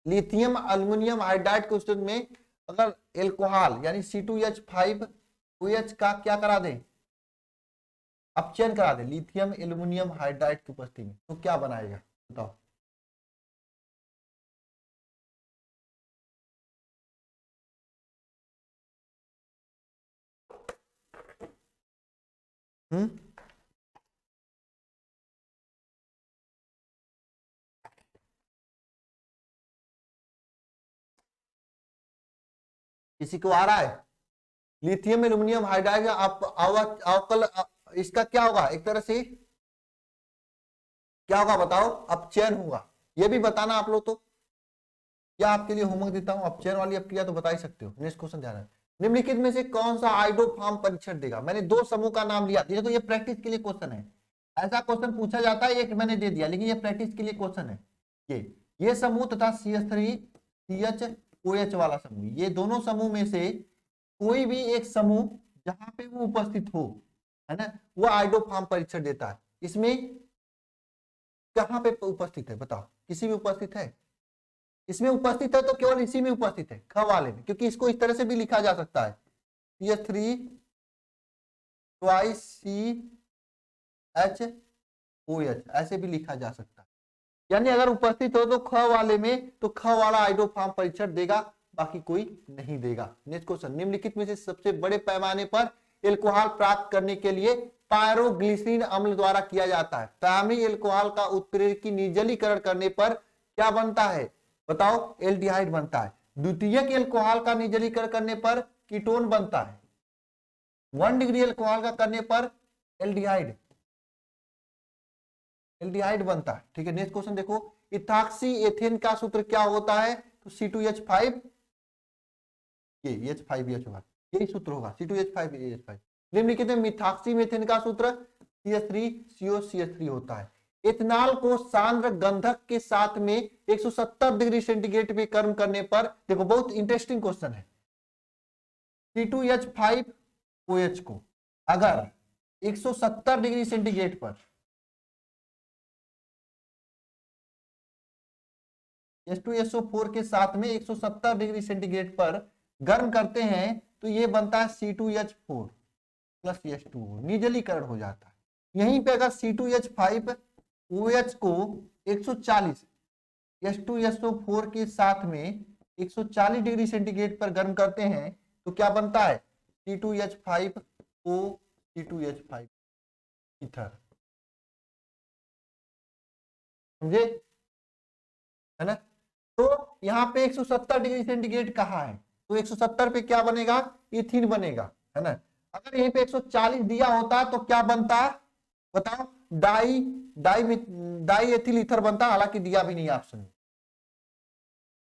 लिथियम अल्युमिनियम हाइड्राइड क्वेश्चन में अगर एल्कोहल यानी C2H5OH का क्या करा दें? अपचयन करा दें लिथियम एल्युमिनियम हाइड्राइड की उपस्थिति में, तो क्या बनाएगा? बताओ। हम्म, किसी को आ रहा है? लिथियम एल्युमिनियम हाइड्राइड अवकल, इसका क्या होगा? एक तरह से क्या होगा बताओ? अपचयन होगा। ये भी बताना आप लोग, तो क्या आपके लिए होमवर्क देता हूं, अपचयन वाली अपक्रिया तो बता ही सकते हो। नेक्स्ट क्वेश्चन ध्यान है, निम्नलिखित में से कौन सा आइडोफार्म परीक्षण देगा? मैंने 2 समूह का नाम लिया, देखो ये प्रैक्टिस के लिए क्वेश्चन है। ऐसा क्वेश्चन पूछा जाता है, एक मैंने दे दिया, लेकिन ये प्रैक्टिस के लिए क्वेश्चन है। ये समूह तथा CH3CHOH वाला समूह, ये दोनों समूह में से कोई भी एक समूह जहां पे वो उपस्थित हो, है ना, वो आइडोफार्म परीक्षण देता है। इसमें कहां पे उपस्थित है बताओ? किसी में उपस्थित है? इसमें उपस्थित है तो केवल इसी में उपस्थित है, ख वाले में, क्योंकि इसको इस तरह से भी लिखा जा सकता है CH3 ट्वाइस CHOH, ऐसे भी लिखा जा सकता है। यानी अगर उपस्थित हो तो ख वाले में, तो ख वाला आइडोफार्म परीक्षण देगा, बाकी कोई नहीं देगा। नेक्स्ट क्वेश्चन, निम्नलिखित में से सबसे बड़े पैमाने पर एल्कोहल प्राप्त करने के लिए पायरोग्लिसरीन अम्ल द्वारा किया जाता है। प्राइमरी एल्कोहल का उत्प्रेरकी निर्जलीकरण करने पर क्या बनता है? बताओ। एल्डिहाइड बनता है। द्वितीयक एल्कोहल का निर्जलीकरण करने पर कीटोन बनता है। 1 डिग्री एल्कोहल का करने पर एल्डिहाइड एल्डिहाइड बनता है। ठीक है, नेक्स्ट क्वेश्चन देखो, इथाक्सी एथेन का सूत्र क्या होता है? तो C2H5, ये H5 होगा, यही सूत्र होगा C2H5 निम्नलिखित में मिथाक्सी मेथेन का सूत्र CH3COCH3 होता है। इथेनॉल को सांद्र गंधक के साथ में 170 डिग्री सेंटीग्रेड पे गर्म करने पर, देखो बहुत इंटरेस्टिंग क्वेश्चन है, C2H5OH को अगर 170 डिग्री सेंटीग्रेड पर H2SO4 के साथ में 170 डिग्री सेंटीग्रेड पर गर्म करते हैं, तो ये बनता है C2H4 प्लस H2O, निर्जलीकरण हो जाता है। यहीं पे अगर C2H5OH को 140 H2SO4 के साथ में 140 डिग्री सेंटीग्रेड पर गर्म करते हैं, तो क्या बनता है? C2H5O C2H5 ether. समझे, है ना। तो यहाँ पे 170 डिग्री सेंटीग्रेड कहाँ है, तो 170 पे क्या बनेगा, इथिन बनेगा, है ना। अगर यहीं पे 140 दिया होता तो क्या बनता, बताओ, di di di ethyl ether बनता, हालांकि दिया भी नहीं ऑप्शन में,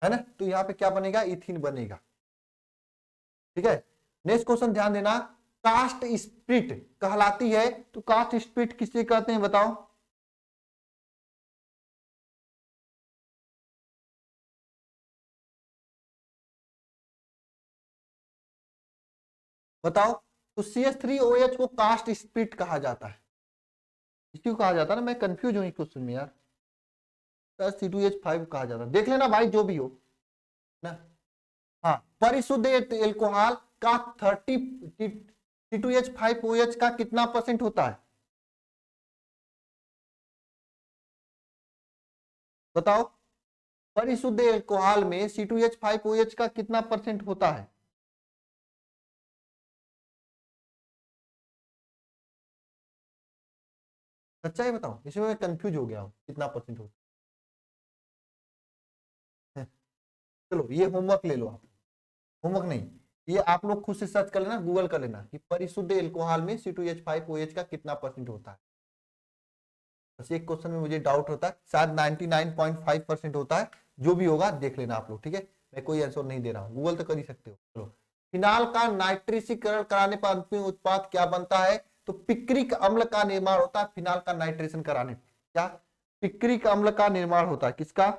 है ना। तो यहाँ पे क्या बनेगा, इथिन बनेगा। ठीक है, नेक्स्ट क्वेश्चन ध्यान देना, कास्ट स्प्लिट कहलाती है, तो कास्ट स्प्लिट किससे कहते हैं बताओ, बताओ। तो CH3OH को कास्ट स्प्लिट कहा जाता है, इसी को कहा जाता है ना, मैं कंफ्यूज हूं क्वेश्चन में यार, C2H5 कहा जाता है, देख लेना भाई जो भी हो ना। हाँ, परिशुद्ध एल्कोहल का 30 C2H5OH का कितना परसेंट होता है, बताओ। परिशुद्ध एल्कोहल में C2H5OH का कितना परसेंट होता है, सच्चाई बताओ, इसमें मैं कंफ्यूज हो गया हूं कितना परसेंट होता है। चलो ये होमवर्क ले लो आप, होमवर्क नहीं, ये आप लोग खुद से सर्च कर लेना, गूगल कर लेना कि परिशुद्ध एल्कोहल में C2H5OH का कितना परसेंट होता है। बस एक क्वेश्चन में मुझे डाउट होता है, शायद 99.5% होता है, जो भी होगा देख लेना आप लोग, ठीक है। मैं कोई आंसर नहीं दे रहा हूँ, गूगल तो कर ही सकते हो। चलो, फिनाल का नाइट्रीकरण कराने पर अंतिम उत्पाद क्या बनता है, तो पिक्रिक अम्ल का निर्माण होता है फिनाल का नाइट्रेशन कराने पर। क्या, पिक्रिक अम्ल का निर्माण होता है, किसका,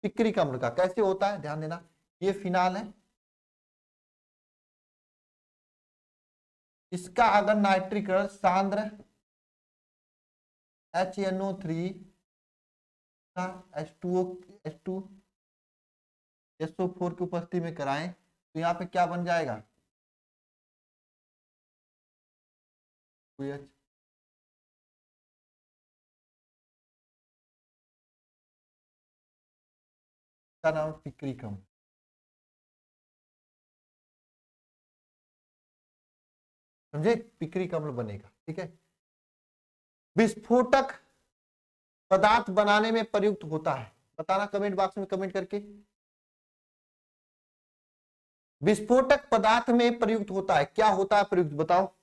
पिक्रिक अम्ल का। कैसे होता है ध्यान देना, ये फिनाल है, इसका अगर नाइट्रीकरण सांद्र HNO3 का H2SO4 की उपस्थिति में कराएं, तो यहाँ पे क्या बन जाएगा, OH। का नाम पिक्रिक अम्ल, समझे, पिक्रिक अम्ल बनेगा, ठीक है। विस्फोटक पदार्थ बनाने में प्रयुक्त होता है, बताना कमेंट बॉक्स में कमेंट करके। विस्फोटक पदार्थ में प्रयुक्त होता है, क्या होता है प्रयुक्त, बताओ।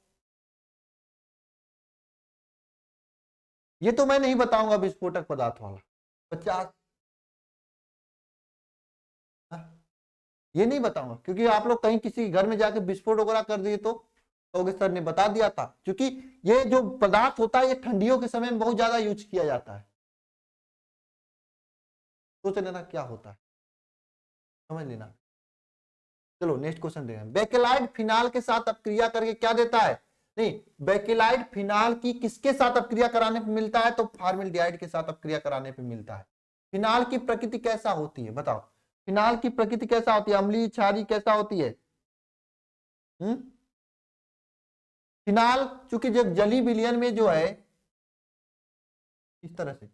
ये तो मैं नहीं बताऊंगा विस्फोटक पदार्थ वाला, 50, ये नहीं बताऊंगा, क्योंकि आप लोग कहीं किसी घर में जाके विस्फोट वगैरह कर दिए तो कहोगे सर ने बता दिया था, क्योंकि ये जो पदार्थ होता है ये ठंडियों के समय में बहुत ज्यादा यूज किया जाता है। सोच लेना क्या होता है, समझ लेना। चलो नेक्स्ट क्वेश्चन देखें, बेकेलाइट फिनाल के साथ अपक्रिया करके क्या देता है, नहीं, बेकेलाइट फिनाल की किसके साथ अपक्रिया कराने पर मिलता है, तो फॉर्मल्डिहाइड के साथ अपक्रिया कराने पर मिलता है। फिनाल की प्रकृति कैसा होती है बताओ, फिनाल की प्रकृति कैसा होती है, अम्लीय क्षारीय कैसा होती है। हम्म, फिनाल चूंकि जब जली विलयन में जो है इस तरह से,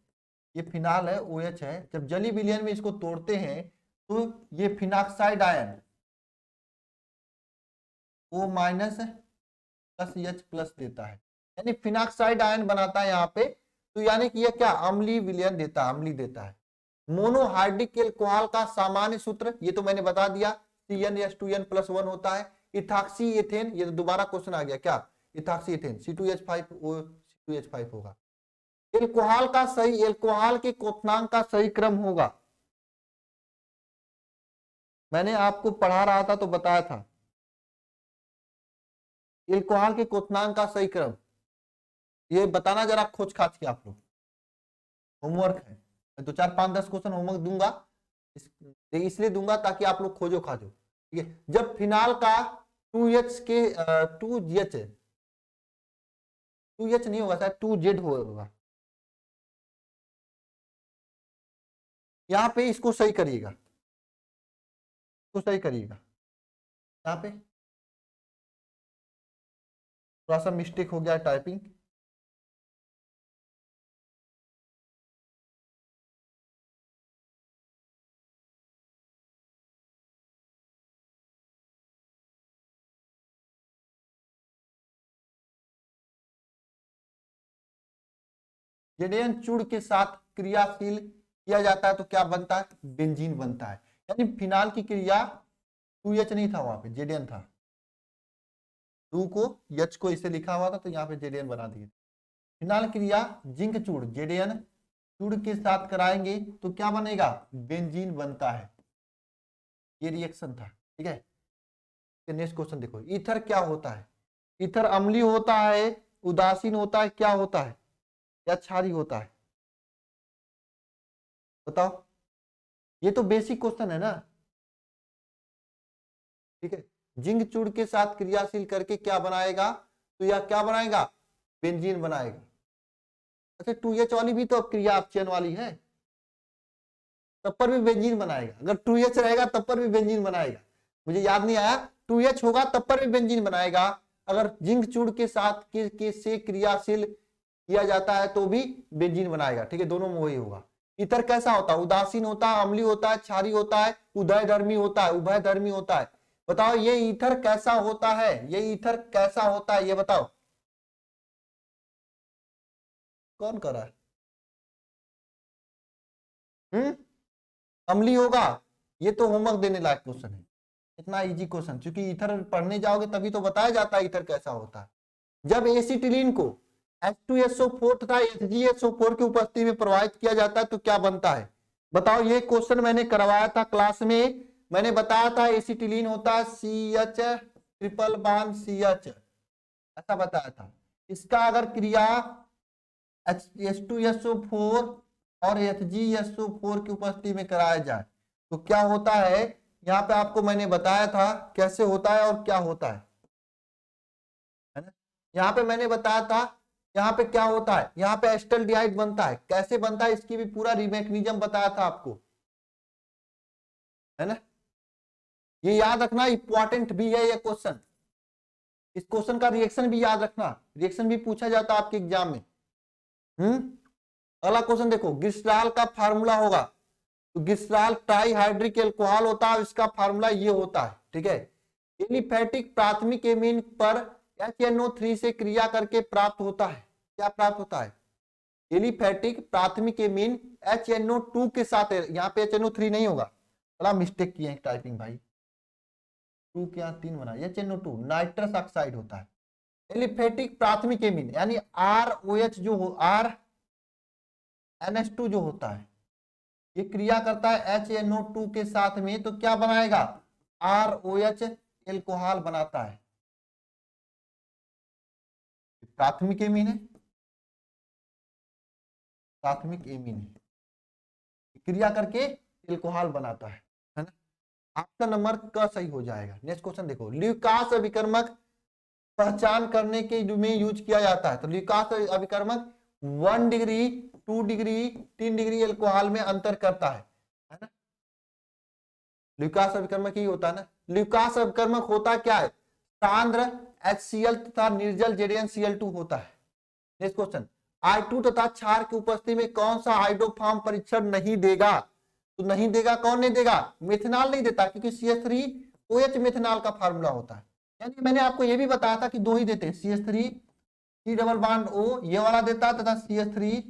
ये फिनाल है OH है, जब जली विलयन में इसको तोड़ते हैं तो ये phenoxide ion O- plus H+ देता है, यानी फिनाक्साइड आयन बनाता है यहाँ पे। तो यानी कि ये क्या अम्लीय विलयन देता है, अम्लीय देता है। मोनोहाइड्रिक एल्कोहल का सामान्य सूत्र ये तो मैंने बता दिया, CnH2n+1 होता है। इथाक्सी एथेन, ये तो दोबारा क्वेश्चन आ गया, क्या, इथाक्सी एथेन C2H5 होगा। एल्कोहल का सही, एल्कोहल के क्वथनांक का सही क्रम होगा, मैंने आपको पढ़ा रहा था तो बताया था, एल्कोहल के क्वथनांक का सही क्रम, ये बताना जरा खोज खाच के आप लोग, होमवर्क है, मैं तो 4 5 10 क्वेश्चन होमवर्क दूंगा, इसलिए दूंगा ताकि आप लोग खोजो खाजो, ठीक है। जब फिनाल का 2H के 2H नहीं होगा, शायद 2Z होगा, यहाँ पे इसको सही करिएगा, इसको सही करिएगा, यहाँ पे थोड़ा सा मिस्टेक हो गया टाइपिंग। जेडेन चूड़ के साथ क्रियाशील किया जाता है तो क्या बनता है, बेंजीन बनता है। यानी फिनाल की क्रिया 2H नहीं था, वहां पे Zn था, 2 को H को इसे लिखा हुआ था तो यहाँ पे Zn बना दिए। फिनाल क्रिया जिंक चूड़ Zn चूड़ के साथ कराएंगे तो क्या बनेगा, बेंजीन बनता है। ये रिएक्शन था, ठीक है। नेक्स्ट क्वेश्चन देखो, ईथर क्या होता है, ईथर अम्लीय होता है, उदासीन होता है, क्या होता है, या क्षारीय होता है, बताओ। ये तो बेसिक क्वेश्चन है ना, ठीक है। जिंक चूड़ के साथ क्रियाशील करके क्या बनाएगा, तो यह क्या बनाएगा, बेंजीन बनाएगा। अच्छा 2H वाली भी तो अब क्रिया अपचयन वाली है, तब पर भी बेंजीन बनाएगा। अगर 2H रहेगा तब पर भी बेंजीन बनाएगा, मुझे याद नहीं आया, 2H होगा तब पर भी बेंजीन बनाएगा। अगर जिंक चूड़ के साथ के से क्रियाशील किया जाता है तो भी बेंजीन बनाएगा, ठीक है, दोनों में वही होगा। ईथर कैसा होता है, उदासीन होता है, अम्लीय होता है, क्षारीय होता है, उभयधर्मी होता है, उभयधर्मी होता है। बताओ ये ईथर कैसा होता है, ये ईथर कैसा होता है, ये बताओ, कौन कर रहा है। अम्लीय होगा, ये तो होमवर्क देने लायक क्वेश्चन है, इतना इजी क्वेश्चन, क्योंकि ईथर पढ़ने जाओगे तभी तो बताया जाता है ईथर कैसा होता है। जब एसिटिलीन को H2SO4 तथा HgSO4 की उपस्थिति में प्रवाहित किया जाता है तो क्या बनता है, बताओ। ये क्वेश्चन मैंने करवाया था क्लास में, मैंने बताया था एसिटिलीन होता है CH ट्रिपल बॉन्ड CH, ऐसा बताया था। इसका अगर क्रिया H2SO4 और HgSO4 की उपस्थिति में कराया जाए तो क्या होता है, यहाँ पे आपको मैंने बताया था कैसे होता है और क्या होता है ना। यहाँ पे मैंने बताया था, यहाँ पे क्या होता है, यहाँ पे एस्टल्डिहाइड बनता है, कैसे बनता है इसकी भी पूरा मैकेनिज्म बताया था आपको, है ना। ये याद रखना, इंपॉर्टेंट भी है ये क्वेश्चन, इस क्वेश्चन का रिएक्शन भी याद रखना, रिएक्शन भी पूछा जाता है आपके एग्जाम में। अगला क्वेश्चन देखो, ग्लिसरॉल का फार्मूला होगा, तो ग्लिसरॉल ट्राईहाइड्रिक एल्कोहल होता है, इसका फार्मूला ये होता है, ठीक है। एलिफेटिक प्राथमिक एमीन पर HNO3 से क्रिया करके प्राप्त होता है, क्या प्राप्त होता है, एलिफेटिक प्राथमिक एमीन HNO2 के साथ, यहाँ पे HNO3 नहीं होगा, बड़ा मिस्टेक किए हैं टाइपिंग भाई, 2 क्या 3 बना, HNO2 नाइट्रस ऑक्साइड होता है। एलिफेटिक प्राथमिक एमीन यानी ROH जो हो, NH2 जो होता है, ये क्रिया करता है HNO2 के साथ में तो क्या बनाएगा, ROH एल्कोहल बनाता है, प्राथमिक एमीन है, प्राथमिक एमीन है, क्रिया करके एल्कोहल बनाता है ना। आपका नंबर का सही हो जाएगा। नेक्स्ट क्वेश्चन देखो, ल्यूकास अभिकर्मक पहचान करने के में यूज किया जाता है, तो ल्यूकास अभिकर्मक 1 डिग्री 2 डिग्री 3 डिग्री एल्कोहल में अंतर करता है ना। ल्यूकास अभिकर्मक ही होता है ना। ल्यूकास अभिकर्मक होता क्या है, सांद्र HCl तथा निर्जल ZnCl2 होता है। नेक्स्ट क्वेश्चन, I2 तथा क्षार की उपस्थिति में कौन सा हाइड्रोफॉर्म परीक्षण नहीं देगा, तो नहीं देगा, कौन नहीं देगा, मेथनॉल नहीं देता, क्योंकि CH3OH मेथनॉल का फार्मूला होता है। यानी मैंने आपको यह भी बताया था कि दो ही देते हैं, CH3 C double bond O ये वाला देता है तथा CH3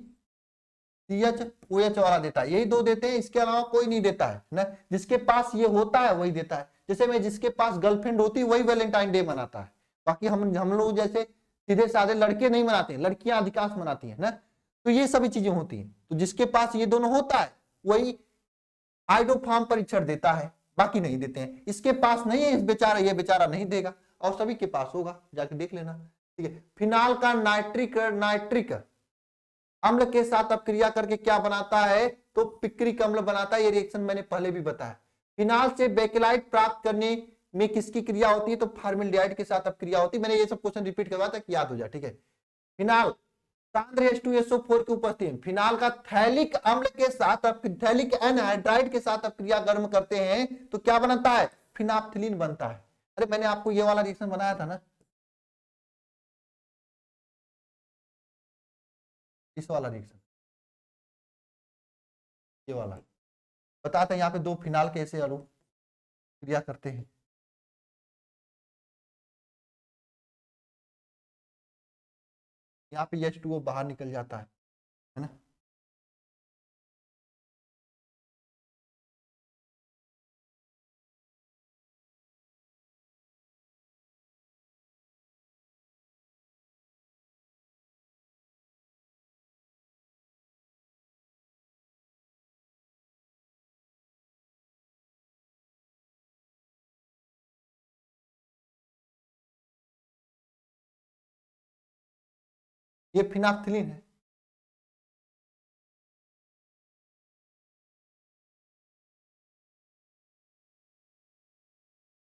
CHOH वाला देता है, यही दो देते हैं, इसके अलावा कोई नहीं देता है ना। जिसके पास ये होता है वही देता है, जैसे मैं जिसके पास गर्लफ्रेंड होती है वही वैलेंटाइन डे मनाता है, बाकी हम लोग जैसे सीधे साधे लड़के नहीं मनाते हैं, लड़कियां अधिकांश मनाती है ना। तो ये सभी चीजें होती हैं, तो जिसके पास ये दोनों होता है वही हाइड्रोफॉर्म परीक्षण देता है, बाकी नहीं देते हैं। इसके पास नहीं है, इस बेचारा ये बेचारा नहीं देगा, और सभी के पास होगा, जाके देख लेना, ठीक है। फिनाल का नाइट्रिक अम्ल के साथ अपक्रिया करके क्या बनाता है, तो पिक्रिक अम्ल बनाता है। ये रिएक्शन मैंने पहले भी बताया। फिनाल से बेकेलाइट प्राप्त करने में किसकी क्रिया होती है, तो फार्मिल्डिहाइड के साथ अपक्रिया होती है। मैंने ये सब क्वेश्चन रिपीट करवाया था कि याद हो जाए, ठीक है। फिनाल सांद्र H2SO4 की उपस्थिति में फिनाल का थैलिक अम्ल के साथ थैलिक एनहाइड्राइड के साथ अपक्रिया गर्म करते हैं तो क्या बनता है, फिनाप्थिलीन बनता है। अरे मैंने आपको ये वाला रिएक्शन बनाया था ना, इस वाला रिएक्शन, ये वाला बताते हैं। यहाँ पे दो फिनाल कैसे अणु क्रिया करते हैं, यहाँ पे H2O बाहर निकल जाता है ना। ये फिनाफ्थिलीन है।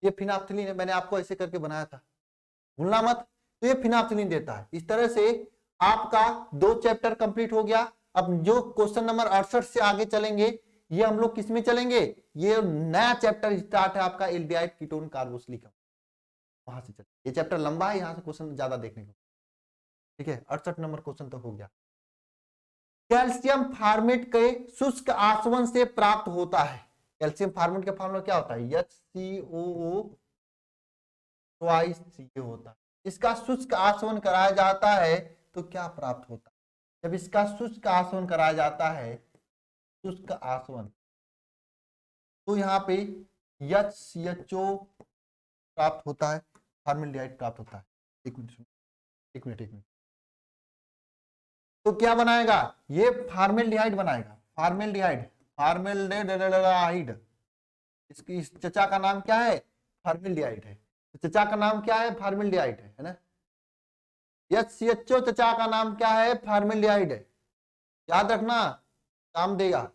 ये फिनाफ्थिलीन है, मैंने आपको ऐसे करके बनाया था, भूलना मत। तो ये फिनाफ्थिलीन देता है। इस तरह से आपका 2 चैप्टर कंप्लीट हो गया। अब जो क्वेश्चन नंबर 68 से आगे चलेंगे, ये हम लोग किसमें चलेंगे, ये नया चैप्टर स्टार्ट है आपका एल्डिहाइड कीटोन कार्बोक्सिलिक एसिड, वहां से चले। ये चैप्टर लंबा है, यहां से क्वेश्चन ज्यादा देखने को, ठीक है। 68 नंबर क्वेश्चन तो हो गया। कैल्शियम फॉर्मेट के शुष्क आसवन से प्राप्त होता है। कैल्शियम फॉर्मेट का फॉर्मूला क्या होता है, HCOO ट्वाइस ये होता है। इसका शुष्क आसवन कराया जाता है तो क्या प्राप्त होता है, जब इसका शुष्क आसवन कराया जाता है, शुष्क आसवन, तो यहाँ पे HCHO प्राप्त होता है, फॉर्मेल्डिहाइड प्राप्त होता है। एक मिनट एक मिनट एक मिनट। तो क्या बनाएगा, ये फॉर्मेल्डिहाइड बनाएगा, फॉर्मेल्डिहाइड, फॉर्मेल्डिहाइड। इसकी इस चचा का नाम क्या है, फॉर्मेल्डिहाइड है। चचा का नाम क्या है, फॉर्मेल्डिहाइड है ना। HCHO चचा का नाम क्या है, फॉर्मेल्डिहाइड है। याद रखना, काम देगा।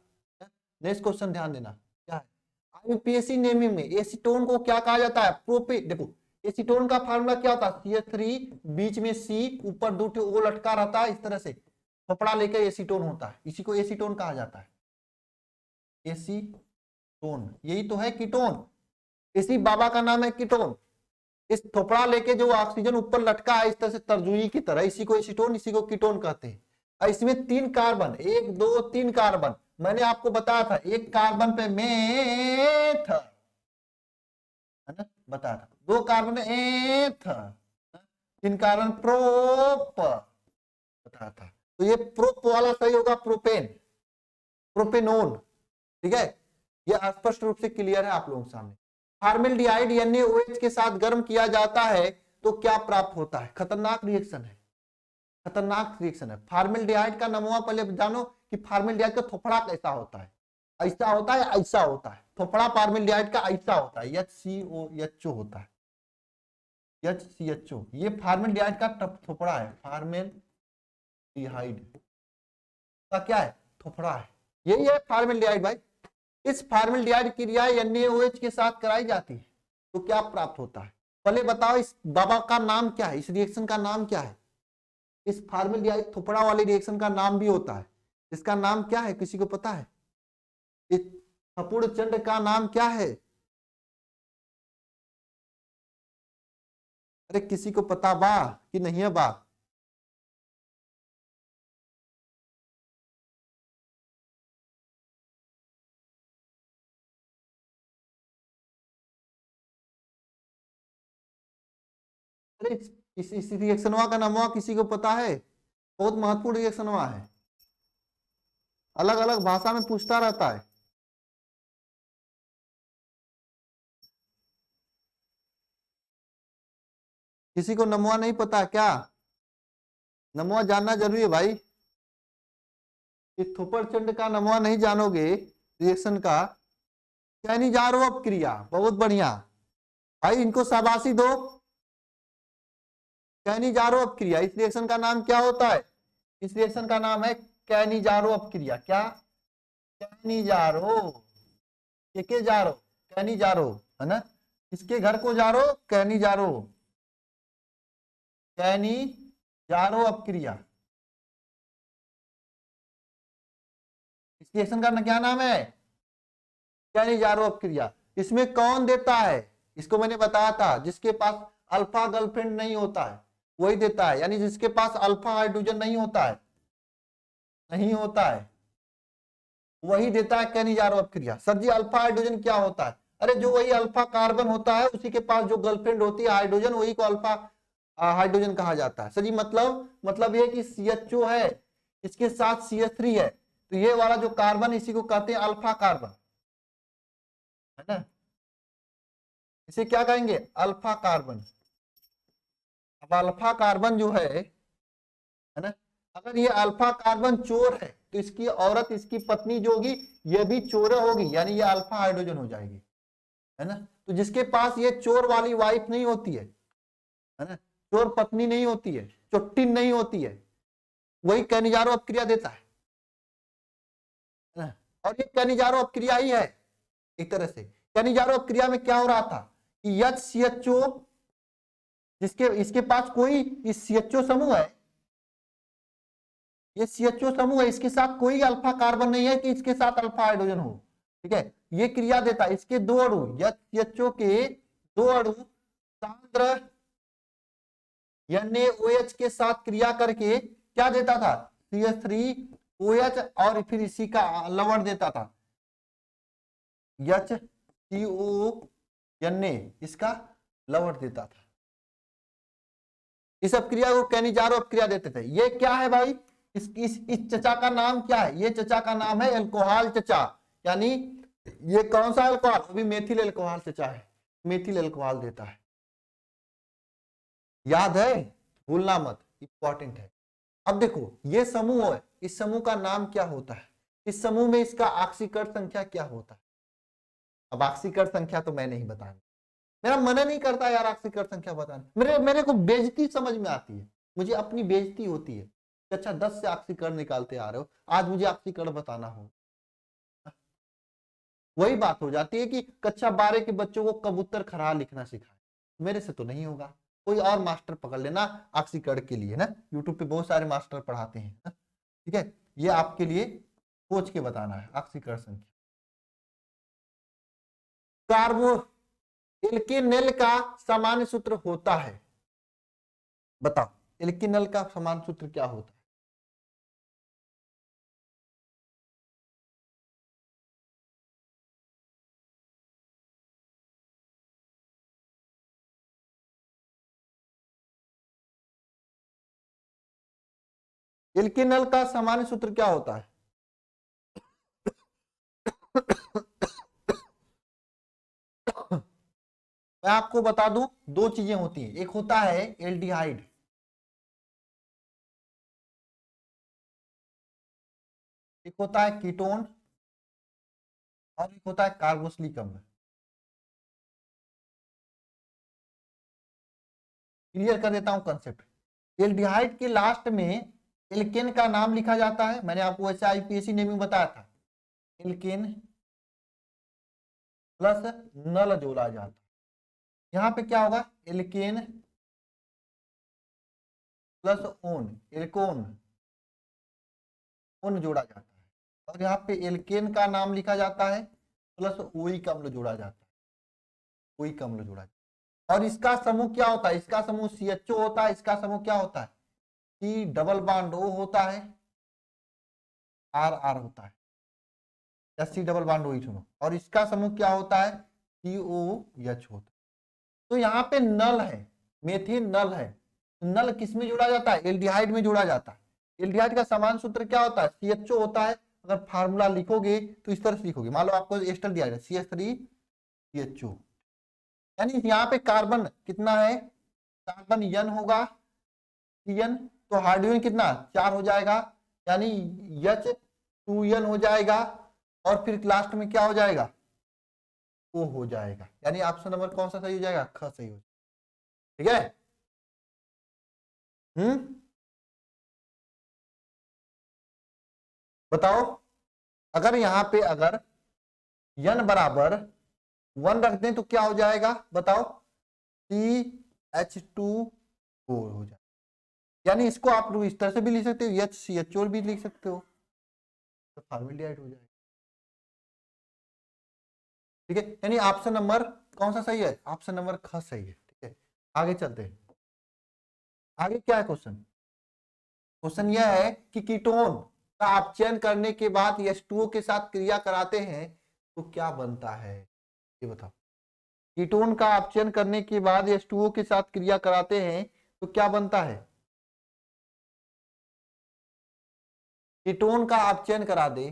नेक्स्ट क्वेश्चन ध्यान देना, क्या है आईयूपीएसी नेमिंग में एसीटोन को क्या कहा जाता है, प्रोपे। देखो एसीटोन का फार्मूला क्या होता है, CH3 बीच में C, ऊपर 2 O लटका रहता है, इस तरह से थोपड़ा लेकर एसीटोन होता है, इसी को एसीटोन कहा जाता है। एसीटोन यही तो है कीटोन, इसी बाबा का नाम है कीटोन। इस थोपड़ा लेके जो ऑक्सीजन ऊपर लटका है इस तरह से तरजुई की तरह, इसी को एसीटोन, इसी को कीटोन कहते हैं। और इसमें 3 कार्बन, 1 2 3 कार्बन, मैंने आपको बताया था, एक कार्बन पे मेथ, है ना, बताया था। 2 कार्बन पे एथ, 3 कार्बन प्रोप, बताया था। तो ये प्रोप वाला सही होगा, प्रोपेन, प्रोपेनोन, ठीक है। ये स्पष्ट रूप से क्लियर है आप लोगों के सामने। फॉर्मेल्डिहाइड NaOH के साथ गर्म किया जाता है तो क्या प्राप्त होता है, खतरनाक रिएक्शन है, खतरनाक रिएक्शन है। फॉर्मेल्डिहाइड का नमूना पहले जानो कि फॉर्मेल्डिहाइड का थोपड़ा कैसा होता है, ऐसा होता है, ऐसा होता है। थोपड़ा फॉर्मेल्डिहाइड का ऐसा होता है, HCOHO होता है, HCHO। ये फॉर्मेल्डिहाइड का थोपड़ा है, फॉर्मेल्डिहाइड का क्या है, थोपड़ा है, यही है फॉर्मेल्डिहाइड भाई। इस फॉर्मेल्डिहाइड क्रिया NaOH के साथ कराई जाती है तो क्या प्राप्त होता है, पहले बताओ इस बाबा का नाम क्या है, इस रिएक्शन का नाम क्या है। इस फॉर्मेल्डिहाइड थोपड़ा वाले रिएक्शन का नाम भी होता है, इसका नाम क्या है, किसी को पता है, इस थपुड़ चंड का नाम क्या है, अरे किसी को पता बा कि नहीं है बा। अरे इस रिएक्शनवा का नाम किसी को पता है, बहुत महत्वपूर्ण रिएक्शनवा है, अलग अलग भाषा में पूछता रहता है। किसी को नमवा नहीं पता क्या, नमवा जानना जरूरी है भाई। इस थोपड़चंड का नमवा नहीं जानोगे रिएक्शन का, कैनिजारो अपक्रिया, बहुत बढ़िया भाई, इनको शाबाशी दो। कैनिजारो अपक्रिया, इस रिएक्शन का नाम क्या होता है, इस रिएक्शन का नाम है कैनिजारो अपक्रिया। क्या, कैनिजारो, के जारो, कैनिजारो, है ना, इसके घर को जारो, कैनिजारो, कैनिजारो अपक्रिया। इस रिएक्शन का क्या नाम है, कैनिजारो अपक्रिया। इसमें कौन देता है, इसको मैंने बताया था, जिसके पास अल्फा गर्लफ्रेंड नहीं होता है वही देता है, यानी जिसके पास अल्फा हाइड्रोजन नहीं होता है, नहीं होता है, वही देता है कैनिजारो अपक्रिया। सर जी अल्फा हाइड्रोजन क्या होता है, अरे जो वही अल्फा कार्बन होता है उसी के पास जो गर्लफ्रेंड होती है हाइड्रोजन, वही को अल्फा हाइड्रोजन कहा जाता है। सर जी मतलब ये कि CHO है, इसके साथ CH3 है, तो ये वाला जो कार्बन इसी को कहते हैं अल्फा कार्बन, है ना, इसे क्या कहेंगे, अल्फा कार्बन। अब अल्फा कार्बन जो है ना, अगर ये अल्फा कार्बन चोर है तो इसकी औरत, इसकी पत्नी जो होगी ये भी चोर होगी, यानी ये अल्फा हाइड्रोजन हो जाएगी, है ना। तो जिसके पास ये चोर वाली वाइफ नहीं होती है ना, चोर पत्नी नहीं होती है, चोट्टिन नहीं होती है, वही कैनिजारो अपक्रिया देता है ना? और ये कैनिजारो अपक्रिया ही है एक तरह से। कैनिजारो अपक्रिया में क्या हो रहा था कि HCHO, जिसके इसके पास कोई इस CHO समूह है, ये CHO समूह है, इसके साथ कोई अल्फा कार्बन नहीं है कि इसके साथ अल्फा हाइड्रोजन हो, ठीक है। ये क्रिया देता है, इसके दो अणु HCHO के दो अणु सांद्र NaOH के साथ क्रिया करके क्या देता था, CH3OH, और फिर इसी का लवण देता था HCONa, इसका लवण देता था। इस अपक्रिया को कैनिजारो अपक्रिया देते थे। ये क्या है भाई, इस चचा का नाम क्या है, ये चचा का नाम है एल्कोहल चचा, यानी ये कौन सा एल्कोहल, अभी मेथिल एल्कोहल चचा है, मेथिल एल्कोहल देता है। याद है, भूलना मत, इंपॉर्टेंट है। अब देखो ये समूह है, इस समूह का नाम क्या होता है, इस समूह में इसका ऑक्सीकरण संख्या क्या होता है। अब ऑक्सीकरण संख्या तो मैं नहीं बताऊंगा, मेरा मन नहीं करता यार ऑक्सीकरण संख्या बताने, मेरे को बेइज्जती समझ में आती है, मुझे अपनी बेइज्जती होती है। अच्छा 10 से ऑक्सीकरण निकालते आ रहे हो, आज मुझे ऑक्सीकरण बताना हो। वही बात हो जाती है कि कक्षा 12 के बच्चों को कबूतर खरा लिखना सिखाए, मेरे से तो नहीं होगा, कोई और मास्टर पकड़ लेना ऑक्सीकरण के लिए ना, यूट्यूब पे बहुत सारे मास्टर पढ़ाते हैं ना, ठीक है। ये आपके लिए सोच के बताना है ऑक्सीकरण संख्या। कार्बो एल्केनल का सामान्य सूत्र होता है, बताओ एल्केनल का सामान्य सूत्र क्या होता है। एल्केनल का सामान्य सूत्र क्या होता है। मैं आपको बता दूं, दो चीजें होती हैं, एक होता है एल्डिहाइड, एक होता है कीटोन, और एक होता है कार्बोक्सिलिक अम्ल। क्लियर कर देता हूं कंसेप्ट। एल्डिहाइड के लास्ट में एल्केन का नाम लिखा जाता है, मैंने आपको ऐसे IPSC नेमिंग बताया था, एल्केन प्लस नल जोड़ा जाता है। यहां पे क्या होगा, alkene plus own, Alcon own जोड़ा जाता है, और यहाँ पे एल्केन का नाम लिखा जाता है प्लस ओइक अम्ल जोड़ा जाता है, ओइक अम्ल जोड़ा जाता है। और इसका समूह क्या होता है, इसका समूह CHO होता है, इसका समूह क्या होता है, C डबल बॉन्ड O होता है, RR होता है, या C डबल बॉन्ड O ही सुनो, और इसका समूह क्या होता है, COH होता है। तो यहाँ पे नल है, मेथिल नल है, नल किस में जोड़ा जाता है, एल्डिहाइड में जोड़ा जाता है। एल्डिहाइड का समान सूत्र क्या होता है, CHO होता है। अगर फार्मूला लिखोगे तो इस तरह से लिखोगे, मान लो आपको एस्टर दिया है CH3CHO, यानी यहाँ पे कार्बन कितना है, कार्बन N होगा, CN, तो हाइड्रोजन कितना 4 हो जाएगा, यानी H2N हो जाएगा, और फिर लास्ट में क्या हो जाएगा, O हो जाएगा, यानी ऑप्शन नंबर कौन सा सही हो जाएगा, ख सही हो जाएगा, ठीक है। बताओ, अगर यहां पे अगर n बराबर 1 रख दें तो क्या हो जाएगा, बताओ, CH2O हो जाएगा, यानी इसको आप लोग इस तरह से भी लिख सकते हो, HCHO भी लिख सकते हो, तो फॉर्मेल्डिहाइड हो जाएगा, ठीक है। यानी ऑप्शन नंबर कौन सा सही है, ऑप्शन नंबर ख सही है, ठीक है। आगे चलते हैं, आगे क्या है क्वेश्चन, क्वेश्चन यह है कि कीटोन का अपचयन करने के बाद H2O के साथ क्रिया कराते हैं तो क्या बनता है, ये बताओ। कीटोन का अपचयन करने के बाद H2O के साथ क्रिया कराते हैं तो क्या बनता है, कीटोन का अपचयन करा दे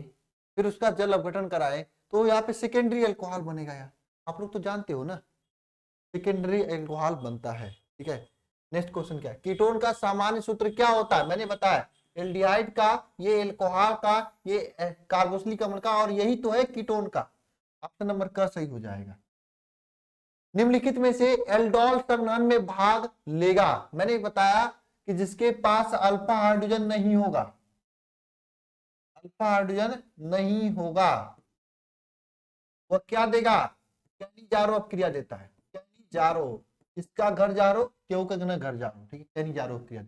फिर उसका जल अपघटन कराए तो यहाँ पे सेकेंडरी अल्कोहल बनेगा यार, आप लोग तो जानते हो ना, सेकेंडरी अल्कोहल बनता है, ठीक है। नेक्स्ट क्वेश्चन क्या है, कीटोन का सामान्य सूत्र क्या होता है, मैंने बताया एल्डिहाइड का, ये अल्कोहल का, ये कार्बोक्सिलिक अम्ल का, और यही तो है कीटोन का, ऑप्शन नंबर क सही हो जाएगा। निम्नलिखित में से एल्डोल संघनन में भाग लेगा, मैंने बताया कि जिसके पास अल्फा हाइड्रोजन नहीं होगा, अल्फा हाइड्रोजन नहीं होगा, वह क्या देगा, कैनिजारो अपक्रिया देता है। कैनिजारो, इसका घर जारो, क्यों का घर जारो, ठीक है, कैनिजारो अपक्रिया।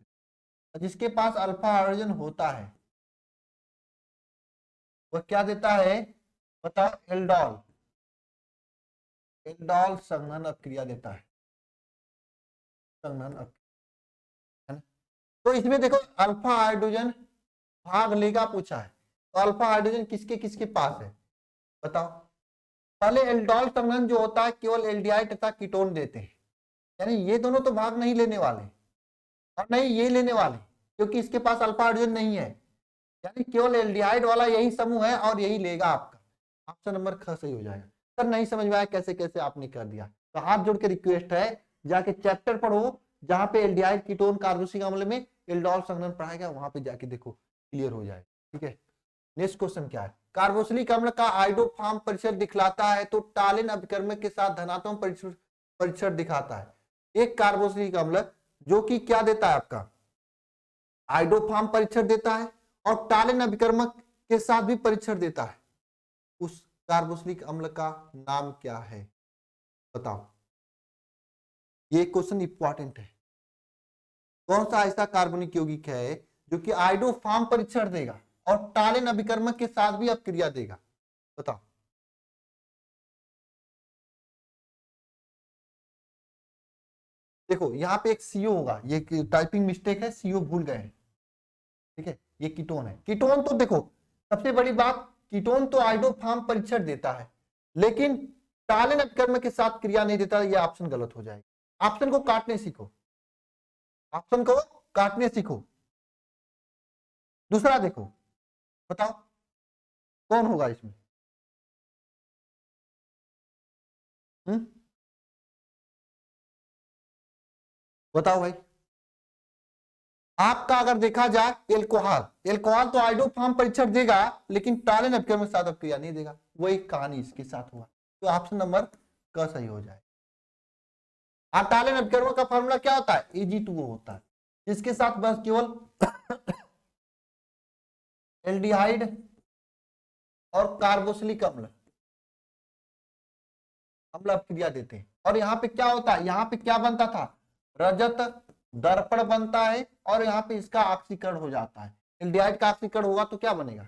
जिसके पास अल्फा हाइड्रोजन होता है वह क्या देता है, बताओ, एल्डोल, एल्डोल संघनन अपक्रिया देता है, संघनन अपक्रिया, है ना। तो इसमें देखो अल्फा हाइड्रोजन भाग लेगा पूछा है, तो अल्फा हाइड्रोजन किसके किसके पास है, बताओ। पहले एल्डोल संघनन जो होता है केवल एल्डिहाइड तथा कीटोन देते हैं, यानी ये दोनों तो भाग नहीं लेने वाले और नहीं ये लेने वाले, क्योंकि इसके पास अल्फा हाइड्रोजन नहीं है, यानी केवल एल्डिहाइड वाला यही समूह है और यही लेगा आपका। ऑप्शन नंबर ख सही हो जाएगा। सर नहीं समझ में आया कैसे कैसे आपने कर दिया, तो हाथ जोड़ के रिक्वेस्ट है जाके चैप्टर पढ़ो जहां पे एल्डिहाइड कीटोन कार्बोक्सिलिक अम्ल में एल्डोल संघनन पढ़ाएगा, वहां पे जाके देखो क्लियर हो जाएगा, ठीक है। नेक्स्ट क्वेश्चन क्या है, कार्बोक्सिलिक अम्ल का आइडोफार्म परिसर दिखलाता है तो टालिन अभिकर्मक के साथ धनात्मक परिसर दिखाता है। एक कार्बोक्सिलिक अम्ल जो कि क्या देता है आपका, आइडोफार्म परिसर देता है और टालिन अभिकर्मक के साथ भी परिसर देता है, उस कार्बोक्सिलिक अम्ल का नाम क्या है, बताओ। ये क्वेश्चन इंपॉर्टेंट है। कौन सा ऐसा कार्बनिक यौगिक है जो कि आइडोफार्म परिसर देगा और टालिन अभिकर्मक के साथ भी अपक्रिया देगा, बताओ। देखो यहाँ पे एक सीओ होगा, ये टाइपिंग मिस्टेक है, सीओ भूल गए हैं, ठीक है, ये कीटोन है। कीटोन तो देखो सबसे बड़ी बात, कीटोन तो आइडोफार्म परिसर देता है लेकिन टालिन अभिकर्मक के साथ क्रिया नहीं देता, ये ऑप्शन गलत हो जाएगा। ऑप्शन को काटने सीखो, ऑप्शन को काटने सीखो। दूसरा देखो, बताओ कौन होगा इसमें, बताओ भाई। आपका अगर देखा जाए एल्कोहल, एल्कोहल तो आइडोफार्म परिसर देगा लेकिन टालिन अभिकर्मक के साथ अपक्रिया नहीं देगा, वही कहानी इसके साथ हुआ, तो ऑप्शन नंबर क सही हो जाए। टालिन अभिकर्मक का फॉर्मूला क्या होता है, Ag2O होता है, जिसके साथ बस केवल एल्डिहाइड और कार्बोक्सिलिक अम्ल अपक्रिया देते हैं। और यहाँ पे क्या होता है, यहाँ पे क्या बनता था, रजत दर्पण बनता है और यहाँ पे इसका ऑक्सीकरण हो जाता है। एल्डिहाइड का ऑक्सीकरण होगा तो क्या बनेगा,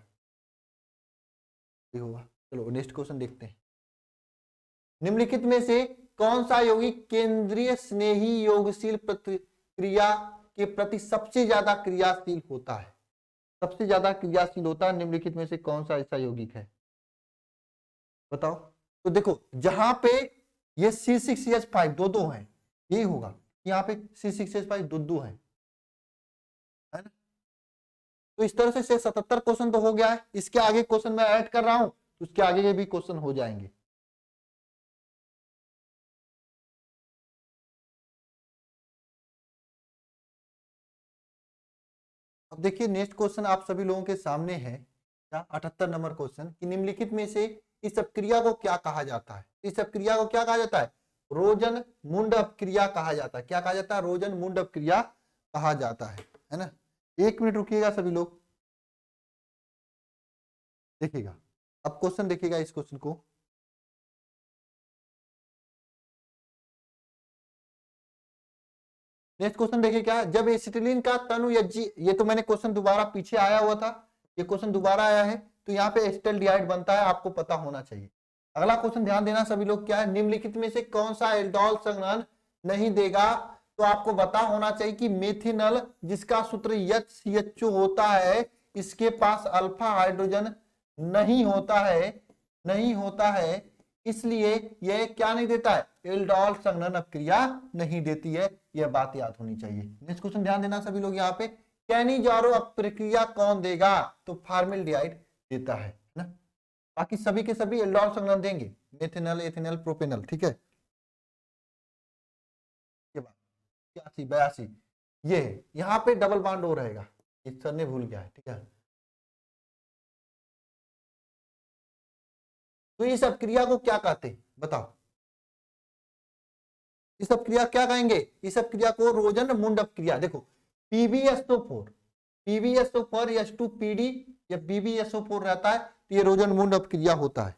होगा। चलो नेक्स्ट क्वेश्चन देखते हैं। निम्नलिखित में से कौन सा यौगिक केंद्रीय स्नेही योगशील प्रतिक्रिया के प्रति सबसे ज्यादा क्रियाशील होता है, सबसे ज्यादा क्रियाशील होता है, निम्नलिखित में से कौन सा ऐसा यौगिक है, बताओ। तो देखो जहां पे ये C6H5 दो है, यही होगा, यहाँ पे C6H5 दो है ना। तो इस तरह से 77 क्वेश्चन तो हो गया है, इसके आगे क्वेश्चन मैं ऐड कर रहा हूं तो उसके आगे के भी क्वेश्चन हो जाएंगे। अब देखिए नेक्स्ट क्वेश्चन आप सभी लोगों के सामने है, क्या 78 नंबर क्वेश्चन, कि निम्नलिखित में से इस अपक्रिया को क्या कहा जाता है, इस अपक्रिया को क्या कहा जाता है, रोजन मुंड अपक्रिया कहा जाता है। क्या कहा जाता है, रोजन मुंड अपक्रिया कहा जाता है ना। 1 मिनट रुकिएगा सभी लोग, देखिएगा अब क्वेश्चन देखिएगा इस क्वेश्चन को। नेक्स्ट क्वेश्चन देखिए क्या है, जब एसिटिलीन का तनु यज्जी, ये तो मैंने क्वेश्चन दोबारा पीछे आया हुआ था, ये क्वेश्चन दोबारा आया है, तो यहाँ पे एसिटाल्डिहाइड बनता है, आपको पता होना चाहिए। अगला क्वेश्चन ध्यान देना सभी लोग, क्या है, निम्नलिखित में से कौन सा एल्डोल संघनन नहीं देगा, तो आपको पता होना चाहिए कि मेथिनल जिसका सूत्र HCHO होता है, इसके पास अल्फा हाइड्रोजन नहीं होता है, नहीं होता है, इसलिए यह क्या नहीं देता है, एल्डोल संघनन अपक्रिया नहीं देती है, यह बात याद होनी चाहिए। नेक्स्ट क्वेश्चन ध्यान देना सभी लोग, यहाँ पे कैनिजारो अपक्रिया कौन देगा, तो फॉर्मेल्डिहाइड देता है ना, बाकी सभी के सभी एल्डोल संघनन देंगे, मेथिनल, एथिनल, प्रोपेनल, ठीक है। ये बात 81 82 ये है, यहाँ पे डबल बॉन्ड हो रहेगा, इस सर ने भूल गया है, ठीक है। तो इस अपक्रिया को क्या कहते हैं, बताओ, इस अपक्रिया क्या कहेंगे, इस अपक्रिया को रोजन मुंड अपक्रिया। देखो PbSO4 PbSO4 H2PD या BbSO4 रहता है तो ये रोजनमुंड अपक्रिया होता है।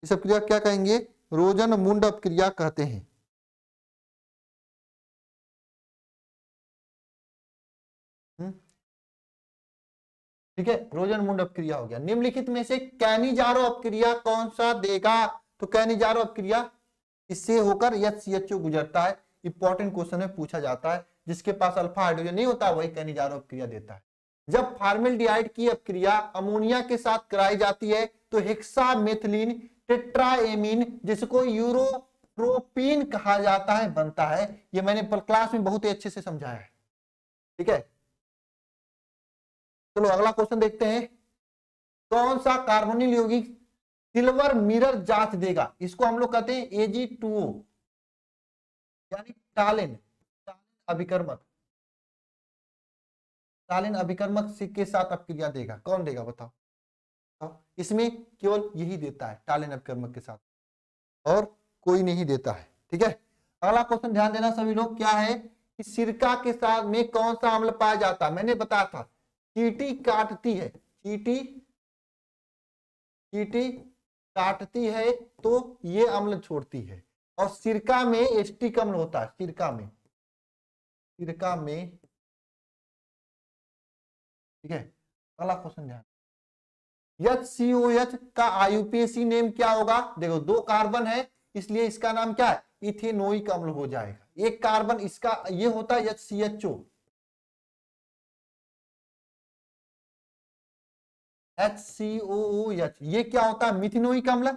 इस अपक्रिया क्या कहेंगे? रोजनमुंड अपक्रिया कहते हैं। ठीक है, रोजनमुंड अपक्रिया हो गया। निम्नलिखित में से कैनिजारो अपक्रिया कौन सा देगा? तो कैनिजारो अपक्रिया इससे होकर HCHO गुजरता है। इंपॉर्टेंट क्वेश्चन में पूछा जाता है, जिसके पास अल्फा हाइड्रोजन नहीं होता वही कैनिजारो अपक्रिया देता है। जब फॉर्मेल्डिहाइड की अपक्रिया अमोनिया के साथ कराई जाती है तो हेक्सामेथिलीन टेट्राएमीन, जिसको यूरोप्रोपीन कहा जाता है, बनता है। ये मैंने क्लास में बहुत ही अच्छे से समझाया है। ठीक है, चलो अगला क्वेश्चन देखते हैं। कौन सा कार्बोनिल यौगिक सिल्वर मिरर जांच देगा? इसको हम लोग कहते हैं Ag2O यानी टालिन अभिकर्मक। टालिन अभिकर्मक के साथ अपक्रिया देगा। कौन देगा बताओ? इसमें केवल यही देता है, टालिन अभिकर्मक के साथ, और कोई नहीं देता है। ठीक है, अगला क्वेश्चन ध्यान देना सभी लोग। क्या है कि सिरका के साथ में कौन सा अम्ल पाया जाता है? मैंने बताया था चींटी काटती है, चींटी काटती है तो ये अम्ल छोड़ती है, और सिरका में एस्टिक अम्ल होता है। सिरका में ठीक है, अगला क्वेश्चन ध्यान। HCOH का IUPAC नेम क्या होगा? देखो 2 कार्बन है इसलिए इसका नाम क्या है? इथेनोइक अम्ल हो जाएगा। एक कार्बन इसका ये होता है HCHO, HCOOH। ये क्या होता है? मिथेनोइक अम्ल।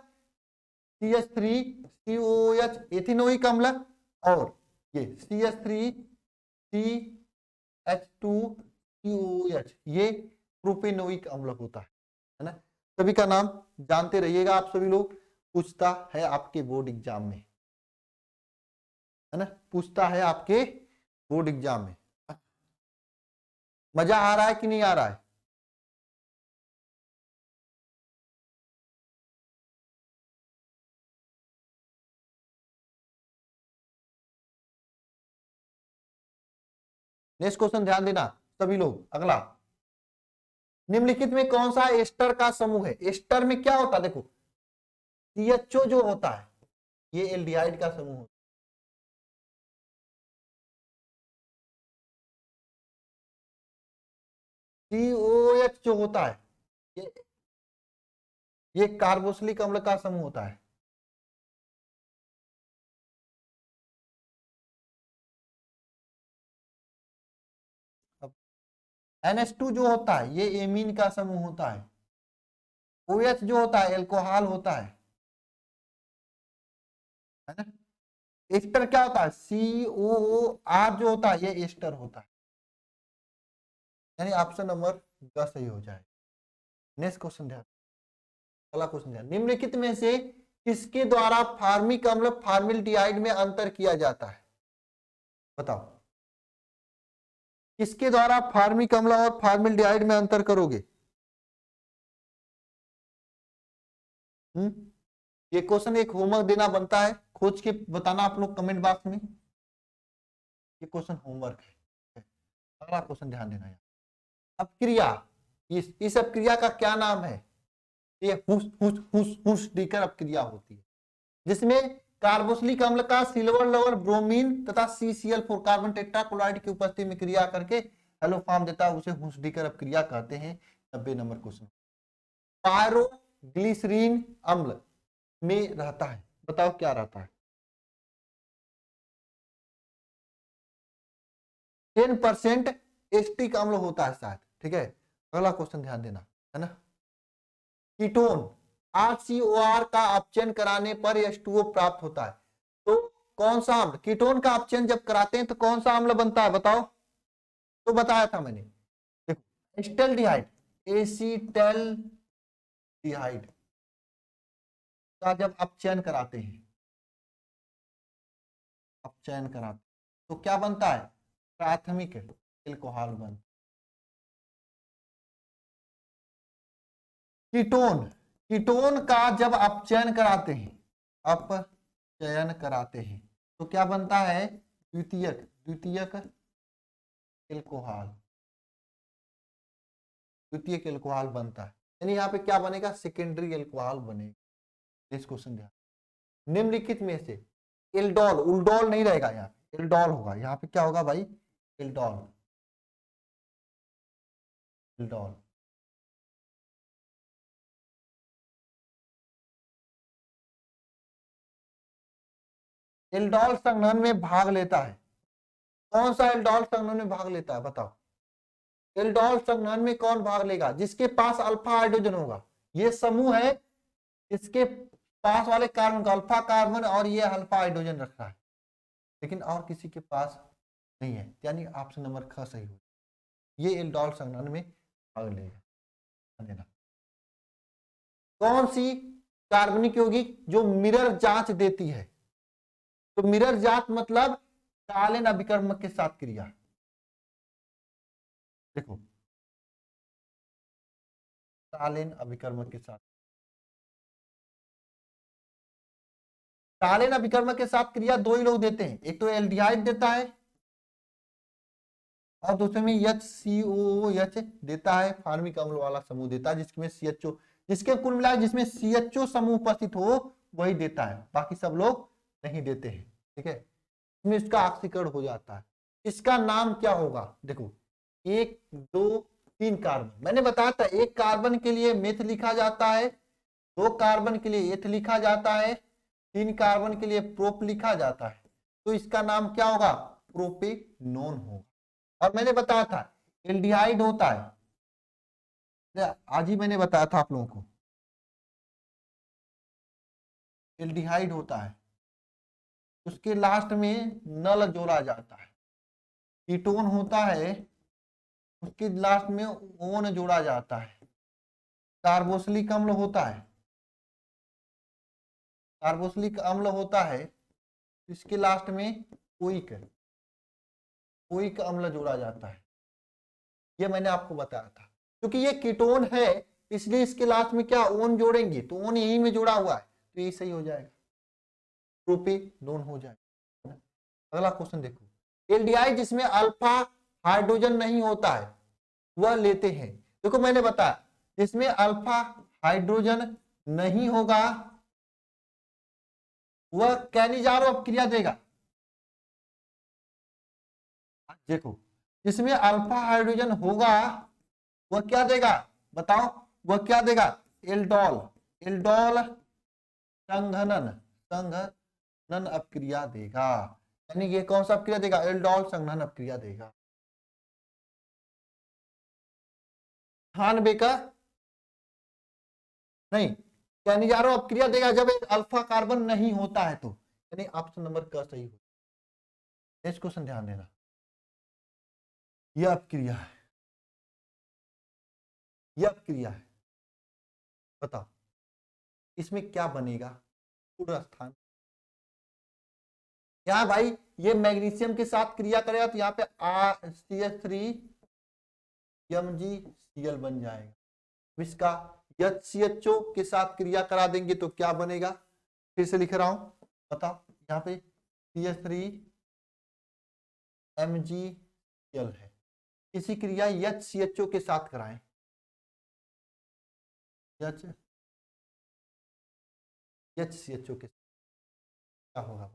CH3COOH एथिनोइक अम्ल, और ये CH3CH2COOH ये प्रोपेनोइक अम्ल होता है ना। सभी का नाम जानते रहिएगा आप सभी लोग, पूछता है आपके बोर्ड एग्जाम में, है ना, पूछता है आपके बोर्ड एग्जाम में। मजा आ रहा है कि नहीं आ रहा है? नेक्स्ट क्वेश्चन ध्यान देना सभी लोग। अगला, निम्नलिखित में कौन सा एस्टर का समूह है? एस्टर में क्या होता है? देखो CHO जो होता है ये एल्डिहाइड का समूह होता है। COOH जो होता है ये कार्बोक्सिलिक अम्ल का समूह होता है। अब NH2 जो होता है ये एमीन का समूह होता है। OH जो होता है एल्कोहल होता है ना। एस्टर क्या होता है? COOR जो होता है ये एस्टर होता है। यानी ऑप्शन नंबर 10 सही हो जाए। नेक्स्ट क्वेश्चन ध्यान, अगला क्वेश्चन ध्यान। निम्नलिखित में से किसके द्वारा फार्मिक अम्ल फॉर्मेल्डिहाइड में अंतर किया जाता है? बताओ किसके द्वारा फार्मिक अम्ल और फॉर्मेल्डिहाइड में अंतर करोगे? ये क्वेश्चन एक होमवर्क देना बनता है, खोज के बताना आप लोग कमेंट बॉक्स में। ये क्वेश्चन होमवर्क है। अगला क्वेश्चन ध्यान देना है। अपक्रिया, इस अपक्रिया का क्या नाम है? ये हुस अपक्रिया होती है, जिसमें कार्बोक्सिलिक अम्ल का सिल्वर लवर ब्रोमीन तथा CCl4 कार्बन टेट्राक्लोराइड की उपस्थिति में क्रिया करके हेलो फॉर्म देता है, उसे हुसडीकर अपक्रिया कहते हैं। 90 नंबर क्वेश्चन। पायरोग्लिसरीन अम्ल में रहता है, बताओ क्या रहता है? 10% एस्टिक अम्ल होता है शायद। ठीक है, अगला क्वेश्चन ध्यान देना, है ना। कीटोन HCOR का अपचयन कराने पर H2O प्राप्त होता है, तो कौन सा अम्ल? कीटोन का अपचयन जब कराते हैं तो कौन सा अम्ल बनता है बताओ? तो बताया था मैंने, देखो एसिटाल्डिहाइड, एसिटाल्डिहाइड का जब अपचयन कराते हैं, अपचयन कराते तो क्या बनता है? प्राथमिक एल्कोहल बनता। कीटोन, कीटोन का जब अपचयन कराते हैं, अपचयन कराते हैं तो क्या बनता है? द्वितीयक एल्कोहल। द्वितीयक एल्कोहल बनता है, यानी यहाँ पे क्या बनेगा, सेकेंडरी एल्कोहल बनेगा। इस क्वेश्चन ध्यान, निम्नलिखित में से एल्डोल, उल्डोल नहीं रहेगा, यहाँ पे एल्डोल होगा, यहाँ पे क्या होगा भाई, एल्डोल, एल्डोल। एल्डोल संघनन में भाग लेता है, कौन सा एल्डोल संघनन में भाग लेता है बताओ, एल्डोल संघनन में कौन भाग लेगा, जिसके पास अल्फा हाइड्रोजन होगा, ये समूह है, इसके पास वाले कार्बन का अल्फा कार्बन और ये अल्फा हाइड्रोजन रखा है, लेकिन और किसी के पास नहीं है, यानी ऑप्शन नंबर ख सही हो, ये एल्डोल संघनन में भाग लेगा। देना कौन सी कार्बनिक यौगिक जो मिरर जांच देती है, तो मिरर जांच मतलब कालीन अभिकर्मक के साथ क्रिया, देखो कालीन अभिकर्मक के साथ, कालीन अभिकर्मक के साथ क्रिया दो ही लोग देते हैं, एक तो एल्डिहाइड देता है और दूसरे में HCOOH देता है, फार्मिक अम्ल वाला समूह देता है, जिसमें CHO, जिसके कुल मिला जिसमें CHO समूह उपस्थित हो वही देता है, बाकी सब लोग नहीं देते हैं, ठीक है, इसमें इसका ऑक्सीकरण हो जाता है। इसका नाम क्या होगा, देखो 1 2 3 कार्बन, मैंने बताया था एक कार्बन के लिए मेथ लिखा जाता है, 2 कार्बन के लिए एथ लिखा जाता है, 3 कार्बन के लिए प्रोप लिखा जाता है, तो इसका नाम क्या होगा, प्रोपेनोन होगा। और मैंने बताया था एल्डिहाइड होता है, आज ही मैंने बताया था आप लोगों को, एल्डिहाइड होता है, उसके लास्ट में नल जोड़ा जाता है, कीटोन होता है, उसके लास्ट में ओन जोड़ा जाता है, कार्बोक्सिलिक अम्ल होता है, कार्बोक्सिलिक अम्ल होता है, इसके लास्ट में ओइक अम्ल जोड़ा जाता है, ये मैंने आपको बताया था, क्योंकि ये कीटोन है इसलिए इसके लास्ट में क्या ओन जोड़ेंगे, तो ओन यही में जुड़ा हुआ है, तो ये सही हो जाएगा, प्रोपेनोन हो जाएगा। अगला क्वेश्चन देखो, एल्डिहाइड जिसमें अल्फा हाइड्रोजन नहीं होता है वह लेते हैं, देखो मैंने बताया जिसमें अल्फा हाइड्रोजन नहीं होगा वह कैनिजारो अपक्रिया देगा, देखो जिसमें अल्फा हाइड्रोजन होगा वह क्या देगा बताओ, वह क्या देगा, एल्डोल, एल्डोल संघनन अपक्रिया देगा, यानी ये कौन सा अपक्रिया देगा, एल्डोल संघनन अपक्रिया देगा। 98 का नहीं, कैनिजारो अपक्रिया देगा जब एक अल्फा कार्बन नहीं होता है, तो यानी ऑप्शन नंबर क सही हो। नेक्स्ट क्वेश्चन ध्यान देना, यह अपक्रिया है, यह अपक्रिया है, बताओ इसमें क्या बनेगा, पूर्ण स्थान, यहाँ भाई ये मैग्नीशियम के साथ क्रिया करेगा तो यहाँ पे CH3MgCl बन जाएगा, इसका HCHO के साथ क्रिया करा देंगे तो क्या बनेगा, फिर से लिख रहा हूं बताओ, यहाँ पे CH3MgCl है, इसी क्रिया HCHO के साथ कराएं, HCHO के साथ क्या होगा,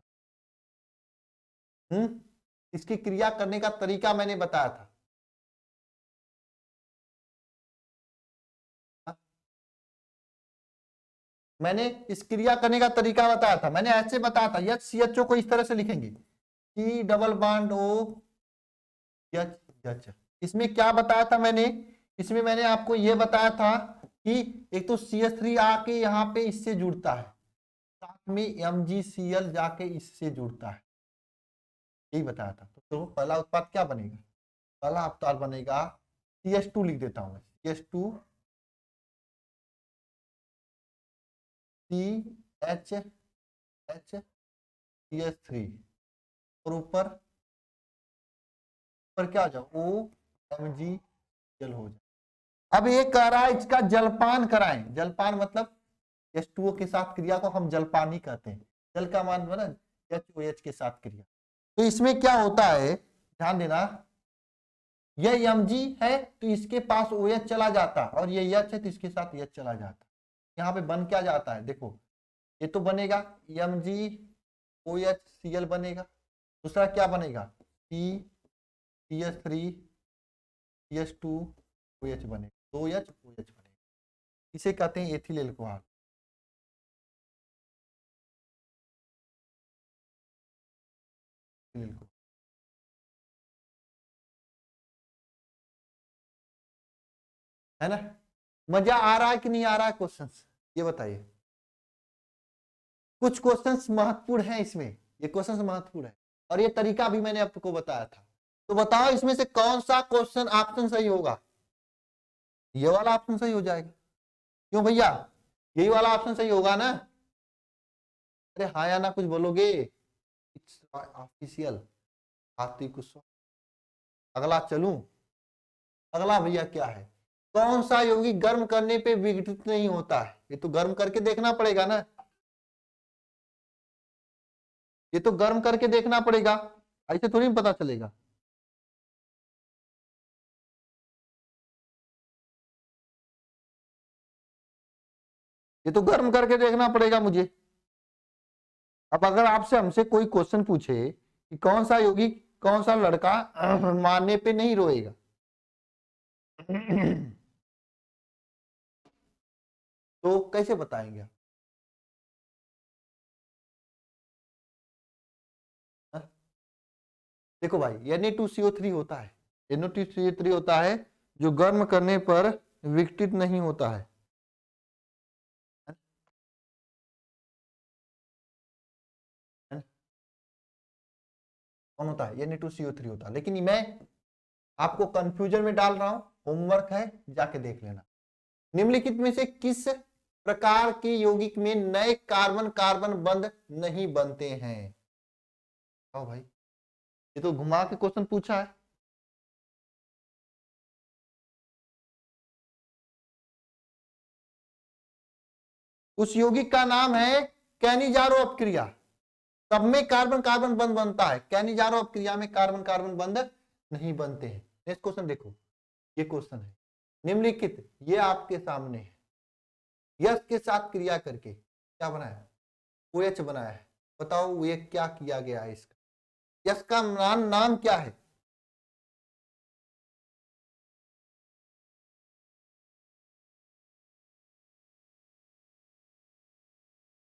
इसकी क्रिया करने का तरीका मैंने बताया था, मैंने इस क्रिया करने का तरीका बताया था, मैंने ऐसे बताया था HCHO को इस तरह से लिखेंगे C double bond O H, इसमें क्या बताया था मैंने, इसमें मैंने आपको यह बताया था कि एक तो CH3 आके यहाँ पे इससे जुड़ता है, साथ में MgCl जाके इससे जुड़ता है, यही बताया था, तो पहला उत्पाद क्या बनेगा, पहला उत्पाद बनेगा CH2 लिख देता हूं मैं, CH2 CH3 और ऊपर क्या हो जाए OMgCl हो जाए। अब ये कह रहा है इसका जलपान कराएं, जलपान मतलब H2O के साथ क्रिया को हम जलपान ही कहते हैं, जल का मान बना HOH के साथ क्रिया, तो इसमें क्या होता है ध्यान देना, यह Mg है तो इसके पास OH चला जाता, और ये H है तो इसके साथ H चला जाता। यहाँ पे बन क्या जाता है, देखो ये तो बनेगा MgOH बनेगा, दूसरा क्या बनेगा CH3 CH2OH बनेगा, 2H OH बनेगा, इसे कहते हैं एथिल एल्कोहल। है ना, मजा आ रहा है कि नहीं आ रहा है क्वेश्चंस, ये बताइए। कुछ क्वेश्चंस महत्वपूर्ण हैं इसमें, ये क्वेश्चंस महत्वपूर्ण है, और ये तरीका भी मैंने आपको बताया था। तो बताओ इसमें से कौन सा क्वेश्चन ऑप्शन सही होगा, ये वाला ऑप्शन सही हो जाएगा। क्यों भैया, यही वाला ऑप्शन सही होगा ना? अरे हाँ या ना कुछ बोलोगे, इट्स ऑफिशियल। अगला चलूं, अगला भैया क्या है, कौन सा यौगिक गर्म करने पे विघटित नहीं होता है? ये तो गर्म करके देखना पड़ेगा ना, ये तो गर्म करके देखना पड़ेगा, ऐसे थोड़ी पता चलेगा। ये तो गर्म करके देखना पड़ेगा मुझे। अब अगर आपसे हमसे कोई क्वेश्चन पूछे कि कौन सा यौगिक, कौन सा लड़का मारने पे नहीं रोएगा, तो कैसे बताएंगे आप? देखो भाई Na2CO3 होता है, Na2CO3 होता है जो गर्म करने पर विघटित नहीं होता है। कौन होता है? Na2CO3 होता है। लेकिन मैं आपको कंफ्यूजन में डाल रहा हूं, होमवर्क है, जाके देख लेना। निम्नलिखित में से किस प्रकार के यौगिक में नए कार्बन कार्बन बंध नहीं बनते हैं? आओ भाई, ये तो घुमा के क्वेश्चन पूछा है। उस यौगिक का नाम है कैनिजारो अपक्रिया। सब में कार्बन कार्बन बंध बनता है, कैनिजारो अपक्रिया में कार्बन कार्बन बंध नहीं बनते हैं। नेक्स्ट क्वेश्चन देखो, ये क्वेश्चन है निम्नलिखित, ये आपके सामने है, यश के साथ क्रिया करके क्या बनाया? OH बनाया है। बताओ ये क्या किया गया है इसका, यश का नाम क्या है?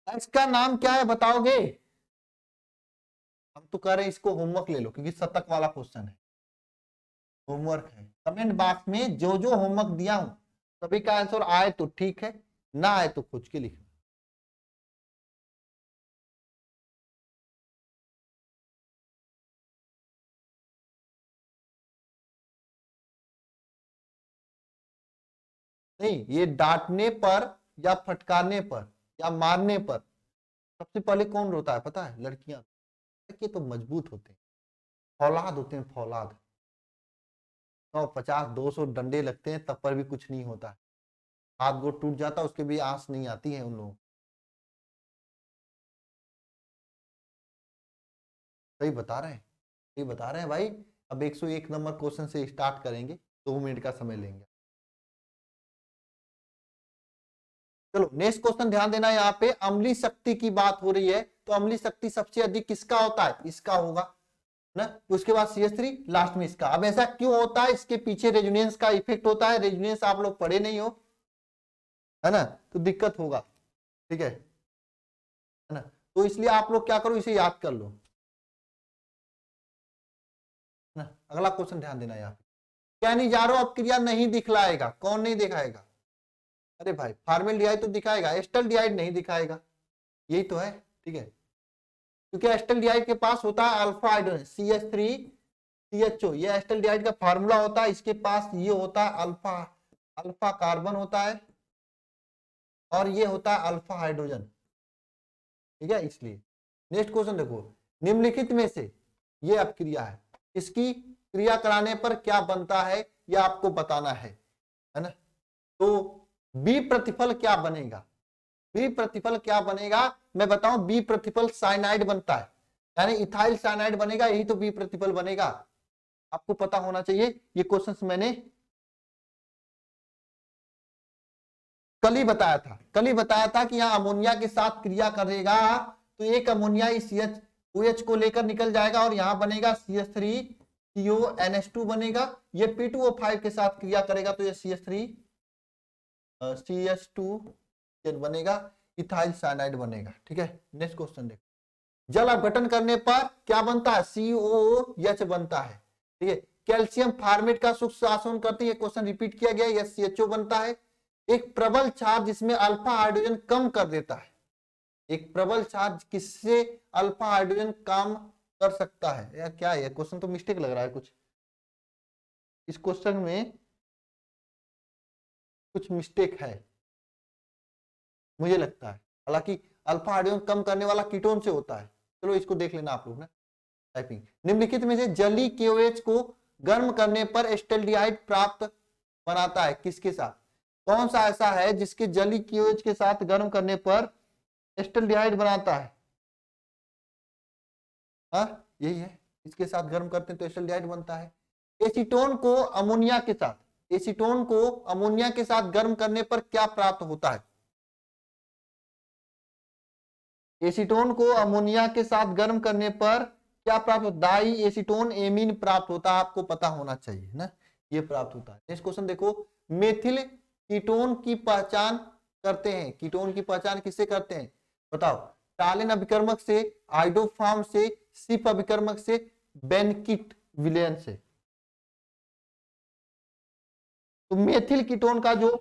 इसका नाम क्या है बताओगे? हम तो कह रहे हैं इसको होमवर्क ले लो, क्योंकि शतक वाला क्वेश्चन है, होमवर्क है। कमेंट बॉक्स में जो जो होमवर्क दिया हूं सभी का आंसर आए तो ठीक है, ना आए तो खोज के लिखना। नहीं, ये डांटने पर या फटकारने पर या मारने पर सबसे पहले कौन रोता है पता है? लड़कियां। लड़के तो मजबूत होते हैं, फौलाद होते हैं, फौलाद। 150-200 डंडे लगते हैं तब पर भी कुछ नहीं होता है, हाथ गोड़ टूट जाता उसके भी आंस नहीं आती है उन लोगों। सही बता रहे हैं, सही बता रहे हैं भाई। अब 101 नंबर क्वेश्चन से स्टार्ट करेंगे, 2 मिनट का समय लेंगे। चलो नेक्स्ट क्वेश्चन ध्यान देना, यहाँ पे अम्लीय शक्ति की बात हो रही है, तो अम्लीय शक्ति सबसे अधिक किसका होता है? इसका होगा ना, उसके बाद CH3, लास्ट में इसका। अब ऐसा क्यों होता है? इसके पीछे रेजोनेंस का इफेक्ट होता है, रेजोनेंस आप लोग पढ़े नहीं हो, है ना, तो दिक्कत होगा, ठीक है ना। तो इसलिए आप लोग क्या करो, इसे याद कर लो ना। अगला क्वेश्चन ध्यान देना, यहाँ कैनिजारो अपक्रिया नहीं दिखलाएगा, कौन नहीं दिखाएगा? अरे भाई फार्मेल्डिहाइड तो दिखाएगा, एस्टल्डिहाइड नहीं दिखाएगा, यही तो है, ठीक है। क्योंकि एस्टल्डिहाइड के पास होता है अल्फा हाइड्रोजन CH3CHO, ये एस्टल्डिहाइड का फार्मूला होता है, इसके पास ये होता है अल्फा, अल्फा कार्बन होता है, और ये होता है अल्फा हाइड्रोजन, ठीक है। इसलिए नेक्स्ट क्वेश्चन देखो, निम्नलिखित में से ये अपक्रिया है, इसकी क्रिया कराने पर क्या बनता है यह आपको बताना है ना। तो बी प्रतिफल क्या बनेगा? बी प्रतिफल क्या बनेगा मैं बताऊं, बी प्रतिफल साइनाइड बनता है, यानी इथाइल साइनाइड बनेगा, यही तो बी प्रतिफल बनेगा। आपको पता होना चाहिए। ये क्वेश्चंस मैंने कल ही बताया था कि यहाँ अमोनिया के साथ क्रिया करेगा तो एक अमोनिया इस OH को लेकर निकल जाएगा और यहाँ बनेगा CH3CONH2 बनेगा। ये P2O5 के साथ क्रिया करेगा तो ये CH3CH2 बनेगा, इथाइल साइनाइड बनेगा। ठीक है, नेक्स्ट क्वेश्चन देखो। जल अपघटन करने पर क्या बनता है? COOH बनता है। ठीक है, कैल्शियम फार्मेट का सूक्ष्म आसवन करते हैं, क्वेश्चन रिपीट किया गया, यह CHO बनता है। एक प्रबल चार्ज जिसमें अल्फा हाइड्रोजन कम कर देता है, एक प्रबल चार्ज किससे अल्फा हाइड्रोजन काम कर सकता है? यार क्या है क्वेश्चन, तो मिस्टेक लग रहा है कुछ, इस क्वेश्चन में कुछ मिस्टेक है मुझे लगता है। हालांकि अल्फा हाइड्रोजन कम करने वाला कीटोन से होता है। चलो इसको देख लेना आप लोग ना, टाइपिंग। निम्नलिखित में से जलीय KOH को गर्म करने पर एस्टल्डिहाइड प्राप्त बनाता है, किसके साथ? कौन सा ऐसा है जिसके जलीय KOH के साथ गर्म करने पर एस्टल्डिहाइड बनाता है? हाँ यही है, इसके साथ गर्म करते हैं तो एस्टल्डिहाइड बनता है। एसीटोन को अमोनिया के साथ, एसीटोन को अमोनिया के साथ गर्म करने पर क्या प्राप्त होता है? एसीटोन को अमोनिया के साथ गर्म करने पर क्या प्राप्त होता है? डाई एसीटोन एमीन प्राप्त होता है, आपको पता होना चाहिए ना, ये प्राप्त होता है। नेक्स्ट क्वेश्चन देखो, मेथिल कीटोन की पहचान करते हैं, कीटोन की पहचान किससे करते हैं बताओ? टालिन अभिकर्मक से, आइडोफार्म से, सिप अभिकर्मक से, बेनकिट विलयन से। तो मेथिल कीटोन का जो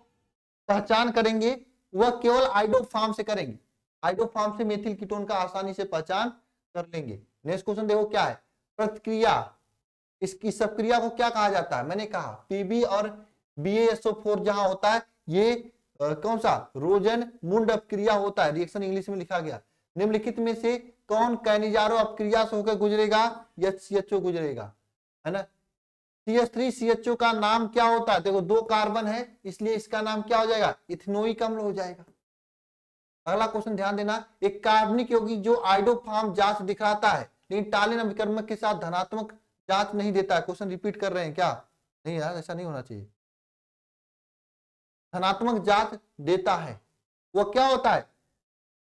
पहचान करेंगे वह केवल आइडोफार्म से करेंगे, आइडोफार्म से मेथिल कीटोन का आसानी से पहचान कर लेंगे। नेक्स्ट क्वेश्चन देखो क्या है, प्रतिक्रिया, इसकी सबक्रिया को क्या कहा जाता है? मैंने कहा पीबी और BaSO4 जहां होता है ये कौन सा? रोजन मुंड अपक्रिया होता है, रिएक्शन इंग्लिश में लिखा गया। निम्नलिखित में से कौन कैनिजारो अपक्रिया से होकर गुजरेगा? CHO गुजरेगा, है ना। CH3CHO का नाम क्या होता है? देखो 2 कार्बन है इसलिए इसका नाम क्या हो जाएगा? इथेनोइक अम्ल हो जाएगा। अगला क्वेश्चन ध्यान देना, एक कार्बनिक यौगिक जो आइडोफार्म जांच दिखाता है लेकिन टालिन अभिकर्मक के साथ धनात्मक जांच नहीं देता है, क्वेश्चन रिपीट कर रहे हैं क्या? नहीं यार, ऐसा नहीं होना चाहिए। धनात्मक जांच देता है, वो क्या होता है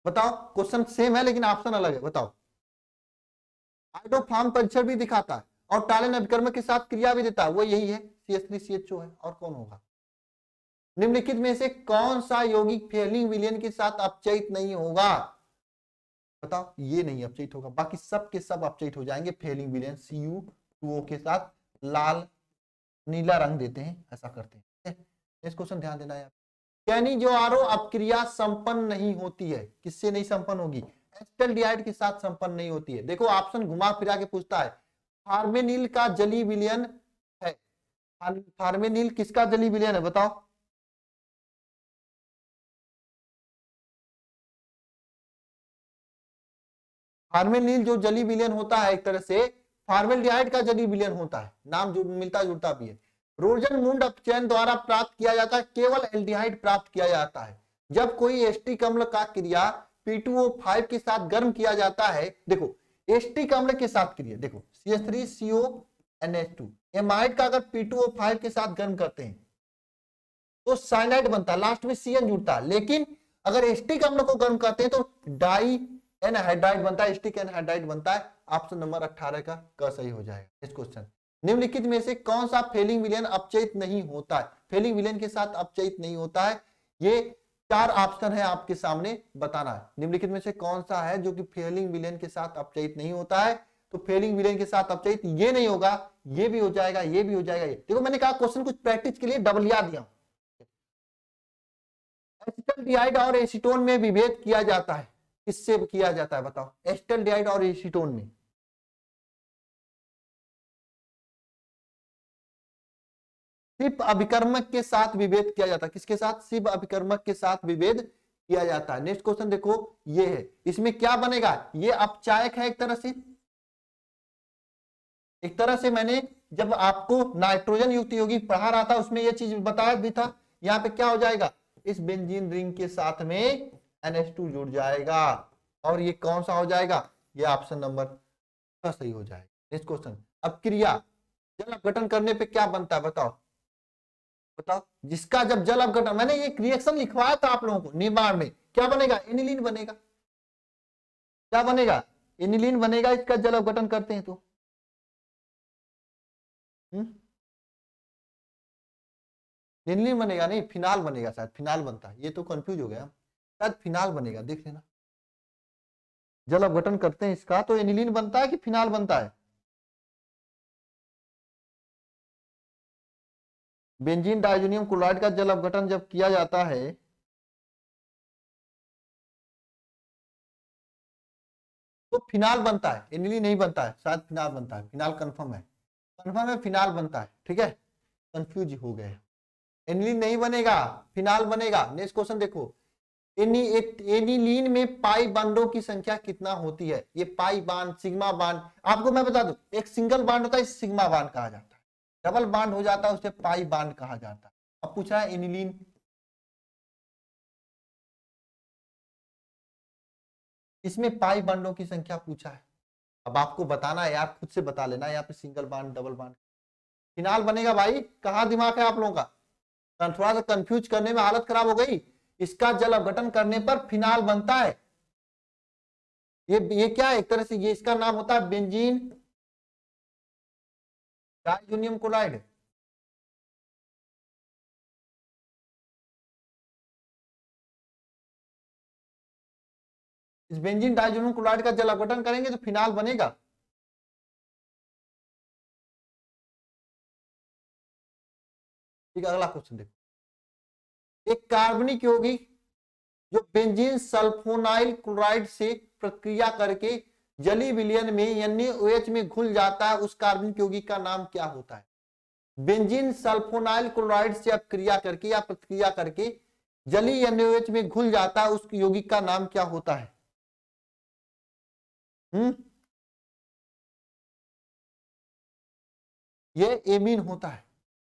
बताओ? क्वेश्चन सेम है लेकिन ऑप्शन अलग है, बताओ। आइडोफार्म परीक्षण भी दिखाता है और टालिन अभिकर्मक के साथ क्रिया भी देता है, वो यही है CH3CHO है, और कौन होगा? निम्नलिखित में से कौन सा यौगिक फेलिंग विलयन के साथ अपचयित नहीं होगा बताओ? ये नहीं अपचयित होगा, बाकी सब के सब अपचयित हो जाएंगे फेलिंग विलयन Cu2O के साथ। लाल नीला रंग देते हैं, ऐसा करते हैं। इस क्वेश्चन ध्यान देना है। कैनिजोआरो अपक्रिया संपन्न नहीं होती है, किससे नहीं संपन्न होगी? एस्टल्डिहाइड के साथ संपन्न नहीं होती है। देखो ऑप्शन घुमा फिरा के पूछता है, फार्मेनिल का जलीय विलयन है, फार्मेनिल किसका जलीय विलयन है बताओ? फार्मेनिल जो जलीय विलयन होता है एक तरह से फार्मेल्डिहाइड का जलीय विलयन होता है, नाम जो मिलता जुलता भी है। रोजन मुंड अपचयन द्वारा प्राप्त किया जाता है, केवल एल्डिहाइड प्राप्त किया जाता है। जब कोई एस्टिक अम्ल का क्रिया P2O5 के साथ गर्म किया जाता है, देखो एस्टिक अम्ल के साथ क्रिया, देखो CH3CONH2 एमाइड का अगर P2O5 के साथ गर्म करते हैं तो साइनाइड बनता है, लास्ट में CN जुड़ता है। लेकिन अगर एस्टिक अम्ल को गर्म करते हैं तो डाई एनहाइड्राइड बनता है, एस्टिक एनहाइड्राइड बनता है। ऑप्शन नंबर 18 का क सही हो जाएगा। नेक्स्ट क्वेश्चन, निम्नलिखित में से कौन सा फेलिंग विलयन अपचयित नहीं होता है? फेलिंग विलयन के साथ अपचयित नहीं होता है, ये 4 ऑप्शन है आपके सामने, बताना है। निम्नलिखित में से कौन सा है जो कि फेलिंग विलयन के साथ अपचयित नहीं होता है? तो फेलिंग विलयन के साथ अपचयित ये नहीं होगा, ये भी हो जाएगा, ये भी हो जाएगा। ये देखो मैंने कहा क्वेश्चन कुछ प्रैक्टिस के लिए डबल याद दिया। एस्टल्डिहाइड और एसीटोन में विभेद किया जाता है, किससे किया जाता है बताओ? एस्टल्डिहाइड और एसीटोन में सिप अभिकर्मक के साथ विभेद किया जाता है, किसके साथ? सिप अभिकर्मक के साथ विभेद किया जाता है। नेक्स्ट क्वेश्चन देखो, ये है, इसमें क्या बनेगा? ये अपचायक है एक तरह से, एक तरह से मैंने जब आपको नाइट्रोजन युक्त यौगिक पढ़ा रहा था उसमें यह चीज बताया भी था। यहाँ पे क्या हो जाएगा? इस बेंजीन रिंग के साथ में NH2 जुड़ जाएगा और ये कौन सा हो जाएगा? ये ऑप्शन नंबर सही हो जाएगा। नेक्स्ट क्वेश्चन, अब क्रिया जल अपघटन करने पे क्या बनता है बताओ, बताओ। जिसका जब जल अपघटन, मैंने ये रिएक्शन लिखवाया था आप लोगों को निर्माण में, क्या बनेगा, एनिलीन बनेगा। क्या बनेगा, एनिलीन बनेगा, इसका जल अपघटन करते हैं तो। एनिलीन बनेगा नहीं, फिनाल बनेगा, शायद फिनाल बनता है, ये तो कंफ्यूज हो गया, शायद फिनाल बनेगा, देख लेना। जल अपघटन करते हैं इसका तो एनिलीन बनता है कि फिनाल बनता है। बेंजीन डाइजोनियम क्लोराइड का जल अपघटन जब किया जाता है तो फिनाल बनता है, एनिलीन नहीं बनता है, शायद फिनाल बनता है, फिनाल कंफर्म है, कंफर्म है, फिनाल बनता है, ठीक है। कंफ्यूज हो गए, एनिलीन नहीं बनेगा, फिनाल बनेगा। नेक्स्ट क्वेश्चन देखो, एनिलीन में पाई बांडों की संख्या कितना होती है। ये पाई बांड, सिग्मा बांड, आपको मैं बता दूं, एक सिंगल बांड होता है सिग्मा बांड कहा जाता है, डबल बांड हो जाता है उसे पाई बांड कहा जाता है। अब पूछा है एनिलीन, इसमें पाई बांडों की संख्या पूछा है। अब आपको बताना है यार, खुद से बता लेना, यहाँ पे single bond, double bond, phenol बनेगा भाई। कहाँ दिमाग है आप लोगों का, थोड़ा सा कंफ्यूज करने में हालत खराब हो गई। इसका जल अपघटन करने पर फिनाल बनता है। ये क्या है, एक तरह से ये इसका नाम होता है बेंजीन डाइजोनियम क्लोराइड। इस बेंजीन डाइजोनियम क्लोराइड का जल अपघटन करेंगे तो फिनाल बनेगा। ठीक है, अगला क्वेश्चन देखो, एक कार्बनिक यौगिक जो बेंजीन सल्फोनाइल क्लोराइड से प्रक्रिया करके जलीय विलयन में NaOH में घुल जाता है, उस कार्बनिक यौगिक का नाम क्या होता है। बेंजीन सल्फोनाइल क्लोराइड से अपक्रिया करके या प्रतिक्रिया करके जलीय NaOH में घुल जाता है, उस यौगिक का नाम क्या होता है। ये एमीन होता है,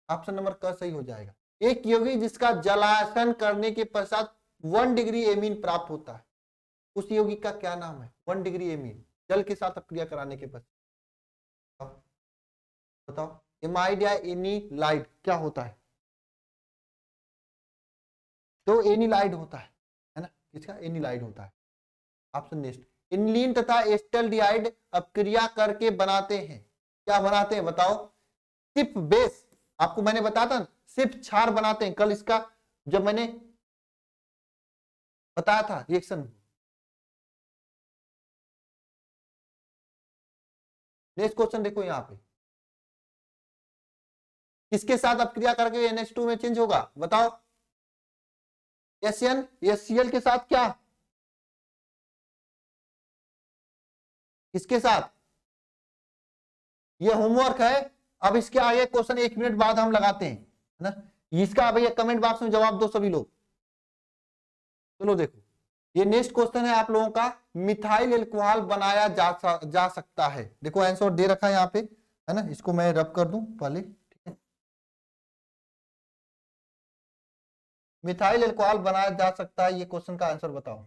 ऑप्शन नंबर क सही हो जाएगा। एक यौगिक जिसका जलायन करने के पश्चात 1 डिग्री एमीन प्राप्त होता है, उस यौगिक का क्या नाम है। 1 डिग्री एमीन जल के साथ अपक्रिया कराने के पश्चात, बताओ। एमाइड या एनिलाइड क्या होता है, तो एनिलाइड होता है ना, इसका एनिलाइड होता है। ऑप्शन नेक्स्ट, इनलीन तथा एस्टल्डिहाइड अपक्रिया करके बनाते हैं, क्या बनाते हैं बताओ। सिर्फ बेस, आपको मैंने बताया था सिर्फ क्षार बनाते हैं, कल इसका जब मैंने बताया था रिएक्शन। नेक्स्ट क्वेश्चन देखो, यहाँ पे किसके साथ अपक्रिया करके NH2 में चेंज होगा बताओ। SN, HCl के साथ, क्या किसके साथ, ये होमवर्क है। अब इसके आगे क्वेश्चन 1 मिनट बाद हम लगाते हैं, है ना। इसका भैया कमेंट बॉक्स में जवाब दो सभी लोग। चलो देखो, ये नेक्स्ट क्वेश्चन है आप लोगों का, मिथाइल एल्कोहल बनाया जा सकता है। देखो आंसर दे रखा है यहाँ पे, है ना, इसको मैं रब कर दूं पहले, ठीक है। मिथाइल एल्कोहल बनाया जा सकता है, ये क्वेश्चन का आंसर बताओ।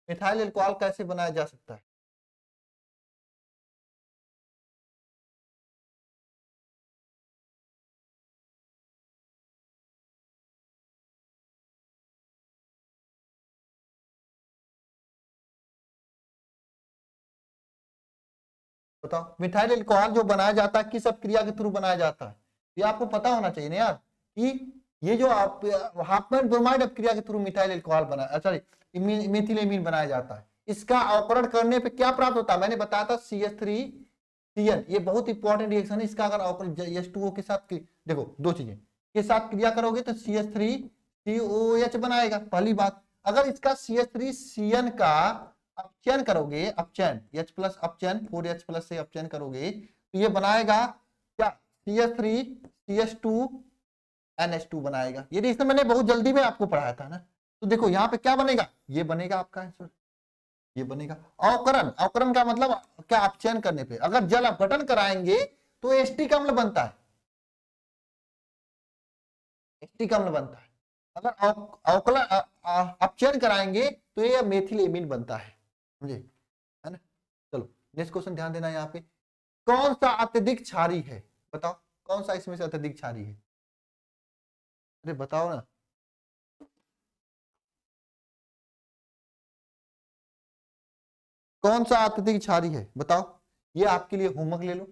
मिथाइल एल्कोहल कैसे बनाया जा सकता है। बताओ, मिथाइल एल्कोहल जो बनाया जाता है किस अपक्रिया के थ्रू बनाया जाता है, ये आपको पता होना चाहिए ना यार, कि ये जो आप हाफमैन ब्रोमाइड अपक्रिया के थ्रू मिथाइल एल्कोहल बना, सॉरी मेथिल एमीन बनाया जाता है। इसका अवकरण करने पे क्या प्राप्त होता है, मैंने बताया था CH3CN, ये बहुत इंपॉर्टेंट रिएक्शन है। इसका अगर अवकरण H2O के साथ, देखो दो चीजें के साथ क्रिया करोगे तो CH3COH बनाएगा, पहली बात। अगर इसका CH3CN का अपचयन करोगे, अपचयन H+ अपचयन 4H+ से अपचयन करोगे तो ये बनाएगा क्या, CH3CH2 NH2 बनाएगा। ये रीजन मैंने बहुत जल्दी में आपको पढ़ाया था ना। तो देखो यहाँ पे क्या बनेगा, ये बनेगा आपका आंसर, ये बनेगा। अवकरण, अवकरण का मतलब क्या, अपचयन करने पे अगर जल अपघटन कराएंगे तो एस्टिक अम्ल बनता है, एस्टिक अम्ल बनता है। अगर अवकलन अपचयन कराएंगे तो ये मेथिल एमीन बनता है, समझे, है ना। चलो नेक्स्ट क्वेश्चन ध्यान देना, यहाँ पे कौन सा अत्यधिक क्षारी है, बताओ कौन सा इसमें से अत्यधिक क्षारी है, अरे बताओ ना। कौन सा अत्यधिक क्षारी है बताओ, ये आपके लिए होमवर्क ले लो।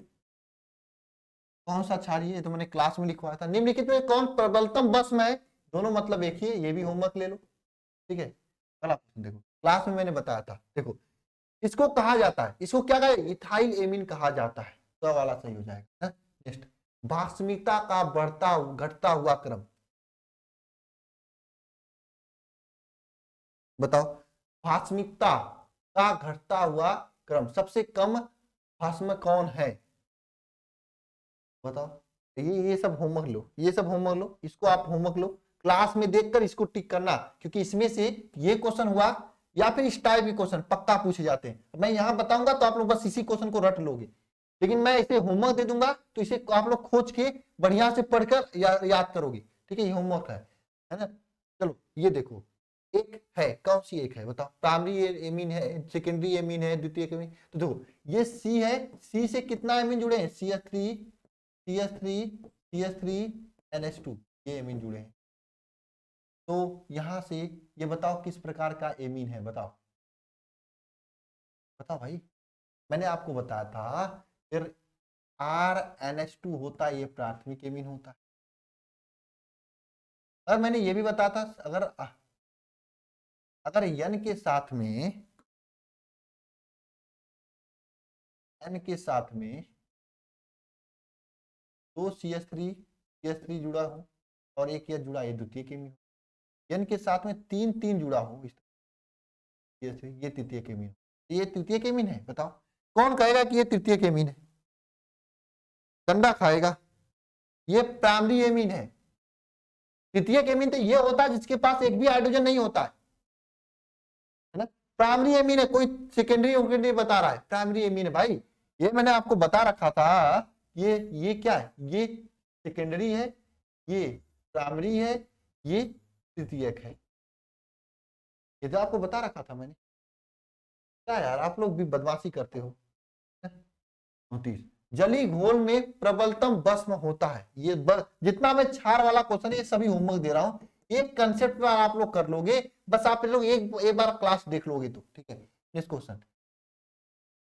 कौन सा क्षारी है, तो मैंने क्लास में लिखवाया था। निम्नलिखित में कौन प्रबलतम भस्म है, दोनों मतलब एक ही है, ये भी होमवर्क ले लो, ठीक है। चलो देखो क्लास में मैंने बताया था, देखो इसको कहा जाता है, इसको क्या कहा, इथाइल एमीन कहा जाता है, तो वाला सही हो जाएगा। नेक्स्ट, भास्मिकता का बढ़ता घटता हुआ क्रम, बताओ भास्मिकता का घटता हुआ क्रम, सबसे कम भास्म कौन है, बताओ। ये सब होमवर्क लो, ये सब होमवर्क लो, इसको आप होमवर्क लो, क्लास में देखकर इसको टिक करना, क्योंकि इसमें से ये क्वेश्चन हुआ या फिर इस टाइप के क्वेश्चन पक्का पूछे जाते हैं। मैं यहां बताऊंगा तो आप लोग बस इसी क्वेश्चन को रट लोगे, लेकिन मैं इसे होमवर्क दे दूंगा तो इसे आप लोग खोज के बढ़िया से पढ़कर याद करोगे, ठीक है। ये होमवर्क है ना। चलो ये देखो, एक है, कौन सी एक है बताओ, प्राइमरी एमीन है, सेकेंडरी एमीन है, द्वितीय एमीन, तो देखो ये सी है, सी से कितना एमीन जुड़े हैं, CH3 CH3 CH3 NH2, ये एमीन जुड़े हैं। तो यहां से ये बताओ किस प्रकार का एमीन है, बताओ बताओ भाई। मैंने आपको बताया था फिर RNH2 होता है, ये प्राथमिक एमीन होता है। और मैंने ये भी बताया था, अगर अगर N के साथ में, N के साथ में दो CH3 जुड़ा हो और एक यह जुड़ा, ये द्वितीय एमीन। N के साथ में तीन तीन जुड़ा हो, इस ये तृतीय एमीन, ये तृतीय एमीन है, बताओ कौन कहेगा कि ये तृतीय एमीन है, कंडा खाएगा। ये प्राइमरी एमीन है। तृतीय एमीन तो ये होता है जिसके पास एक भी हाइड्रोजन नहीं होता है ना। प्राइमरी एमीन है, कोई सेकेंडरी बता रहा है, प्राइमरी एमीन है भाई। ये मैंने आपको बता रखा था, ये क्या है, ये सेकेंडरी है, ये प्राइमरी है, ये तृतीयक है, ये तो आपको बता रखा था मैंने। क्या यार आप लोग भी बदमाशी करते हो। 29, जली घोल में प्रबलतम भस्म होता है, ये जितना मैं क्षार वाला क्वेश्चन है ये सभी होमवर्क दे रहा हूं, एक कंसेप्ट पर आप लोग कर लोगे, बस आप लोग एक बार क्लास देख लोगे तो ठीक है। नेक्स्ट क्वेश्चन,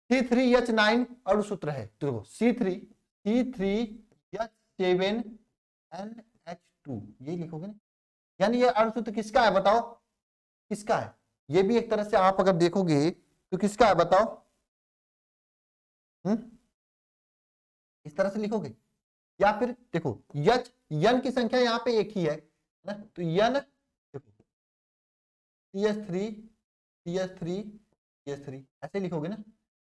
C3H9 अणुसूत्र है, तो देखो C3H7NH2, ये लिखोगे ना, यानी ये अणुसूत्र किसका है बताओ, किसका है। ये भी एक तरह से आप अगर देखोगे तो किसका है बताओ, इस तरह से लिखोगे, या फिर देखो यच यन की संख्या यहाँ पे एक ही है ना, तो यन देखो CH3 CH3 CH3 ऐसे लिखोगे ना।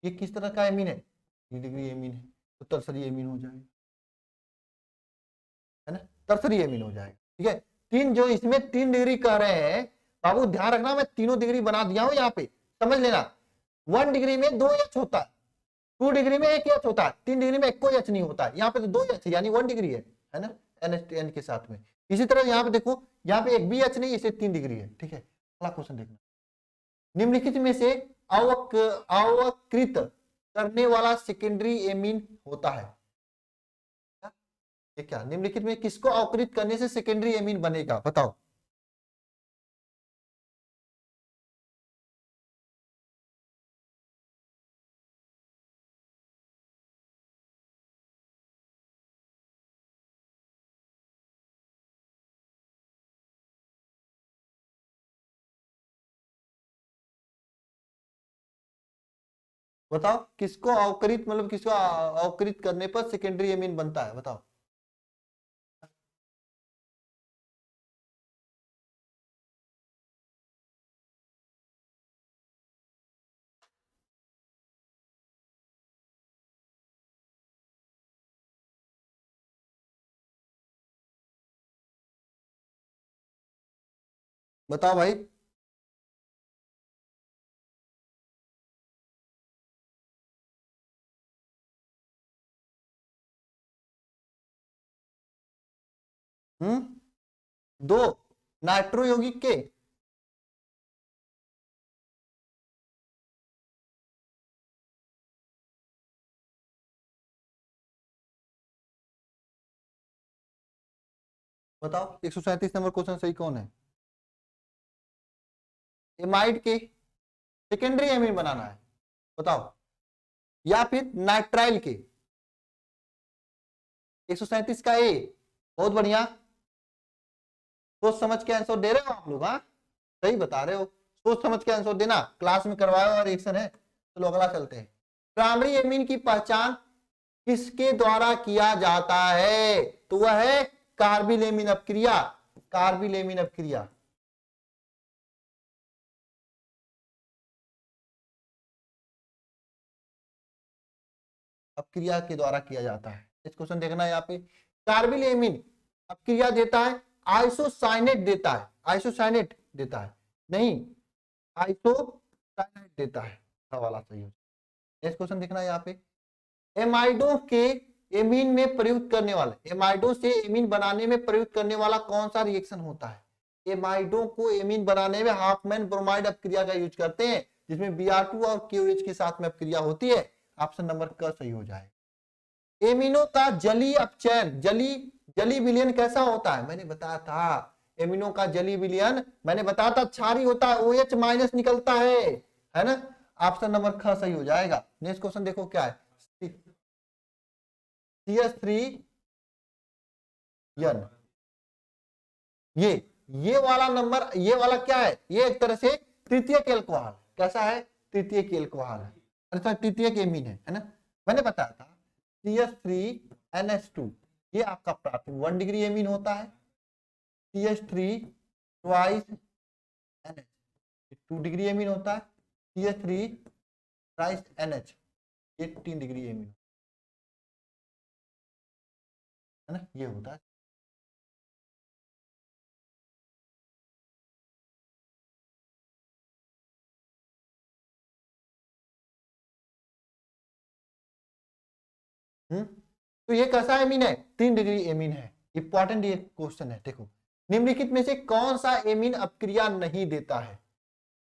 ये किस तरह का एमीन है, 3 डिग्री एमीन है, तो तरसरी एमीन हो जाएगा, है ना, तरसरी एमीन हो जाएगा, ठीक है। तीन जो इसमें 3 डिग्री कह रहे हैं, बाबू ध्यान रखना, मैं तीनों डिग्री बना दिया हूं यहाँ पे, समझ लेना। 1 डिग्री में 2 H होता है, 2 डिग्री में 1 H होता है, 3 डिग्री में एक कोई H नहीं होता है, यहाँ पे तो 2 H यानी 1 डिग्री है ना, NH के साथ में। इसी तरह यहाँ पे देखो, यहाँ पे एक भी H नहीं, इसे 3 डिग्री है, ठीक है। अगला क्वेश्चन देखना, निम्नलिखित में से अवकृत करने वाला सेकेंडरी एमीन होता है, ये क्या, निम्नलिखित में किसको अवकृत करने से सेकेंडरी एमीन बनेगा बताओ। बताओ किसको अवकृत, मतलब किसको अवकृत करने पर सेकेंडरी एमीन बनता है, बताओ। बताओ भाई। दो नाइट्रो यौगिक के। बताओ 137 नंबर क्वेश्चन सही कौन है? एमाइड के सेकेंडरी एमीन बनाना है, बताओ, या फिर नाइट्राइल के? 137 का ए। बहुत बढ़िया, सोच समझ के आंसर दे रहे हो आप लोग। हाँ, सही बता रहे हो, सोच समझ के आंसर देना, क्लास में करवाया हुआ रिएक्शन है। चलो अगला चलते हैं। प्राइमरी एमीन की पहचान किसके द्वारा किया जाता है? तो वह है कार्बिलेमिन अपक्रिया। कार्बिलेमिन अपक्रिया। अपक्रिया के द्वारा किया जाता है। इस क्वेश्चन देखना है यहाँ पे। कार्बिलेमिन अपक्रिया देता है, आइसोसाइनेट देता है, आइसोसाइनेट देता है, नहीं आइसोसाइनेट देता है। सवाल सही हो। नेक्स्ट क्वेश्चन देखना है यहाँ पे। एमाइडो के एमीन में प्रयुक्त करने वाला, एमाइडो से एमीन बनाने में प्रयुक्त करने वाला कौन सा रिएक्शन होता है? एमाइडो को एमीन बनाने में हाफमैन ब्रोमाइड अपक्रिया का यूज करते हैं, जिसमें Br2 और KOH के साथ में अपक्रिया होती है। ऑप्शन नंबर क सही हो जाएगा। एमिनो का जली अपचयन, जली विलयन कैसा होता है? मैंने बताया था, एमिनो का जली विलयन मैंने बताया था क्षारी होता है, OH माइनस निकलता है ना। ऑप्शन नंबर ख सही हो जाएगा। नेक्स्ट क्वेश्चन देखो क्या है। CH3N, ये वाला नंबर, ये वाला क्या है? ये एक तरह से तृतीयक एल्कोहल। कैसा है? तृतीयक एल्कोहल है, अच्छा तृतीयक एमीन है ना। मैंने बताया था CH3NH2 ये आपका प्राथमिक 1 डिग्री एमीन होता है। CH3 twice NH 2 degree amine होता है। CH3 ट्वाइस NH ये 3 डिग्री एमीन है ना, ये होता है। तो ये कैसा एमीन है? 3 डिग्री एमीन है। इंपॉर्टेंट ये क्वेश्चन है। देखो, निम्नलिखित में से कौन सा एमीन अपक्रिया नहीं देता है?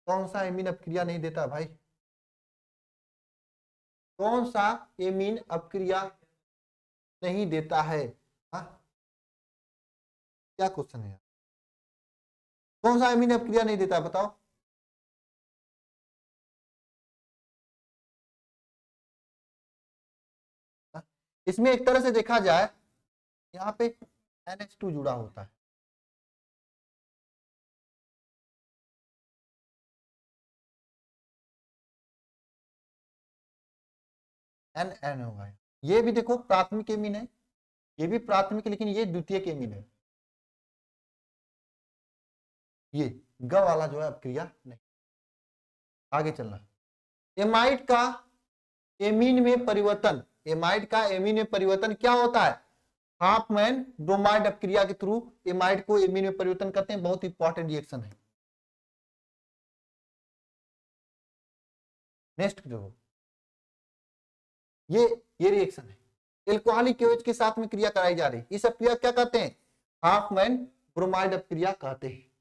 कौन सा एमीन अपक्रिया नहीं देता भाई? कौन सा एमीन अपक्रिया नहीं देता है? हाँ, क्या क्वेश्चन है? कौन सा एमीन अपक्रिया नहीं देता है, बताओ। हाँ? इसमें एक तरह से देखा जाए, यहाँ पे NH2 जुड़ा होता है। NN होगा। ये भी देखो प्राथमिक एमीन है, ये भी प्राथमिक, लेकिन ये द्वितीयक एमीन है। ये ग वाला जो है अपक्रिया नहीं। आगे चलना। एमाइड का एमीन में परिवर्तन, एमाइड का एमीन में परिवर्तन क्या होता है? हाफमैन ब्रोमाइड अपक्रिया के थ्रू एमाइड को एमीन में परिवर्तन करते हैं। बहुत इंपॉर्टेंट रिएक्शन है। नेक्स्ट जो ये रिएक्शन है, एल्कोहलिक KOH के साथ में क्रिया कराई जा रही, इस अपक्रिया क्या कहते हैं? हाफमैन ब्रोमाइड अपक्रिया कहते हैं।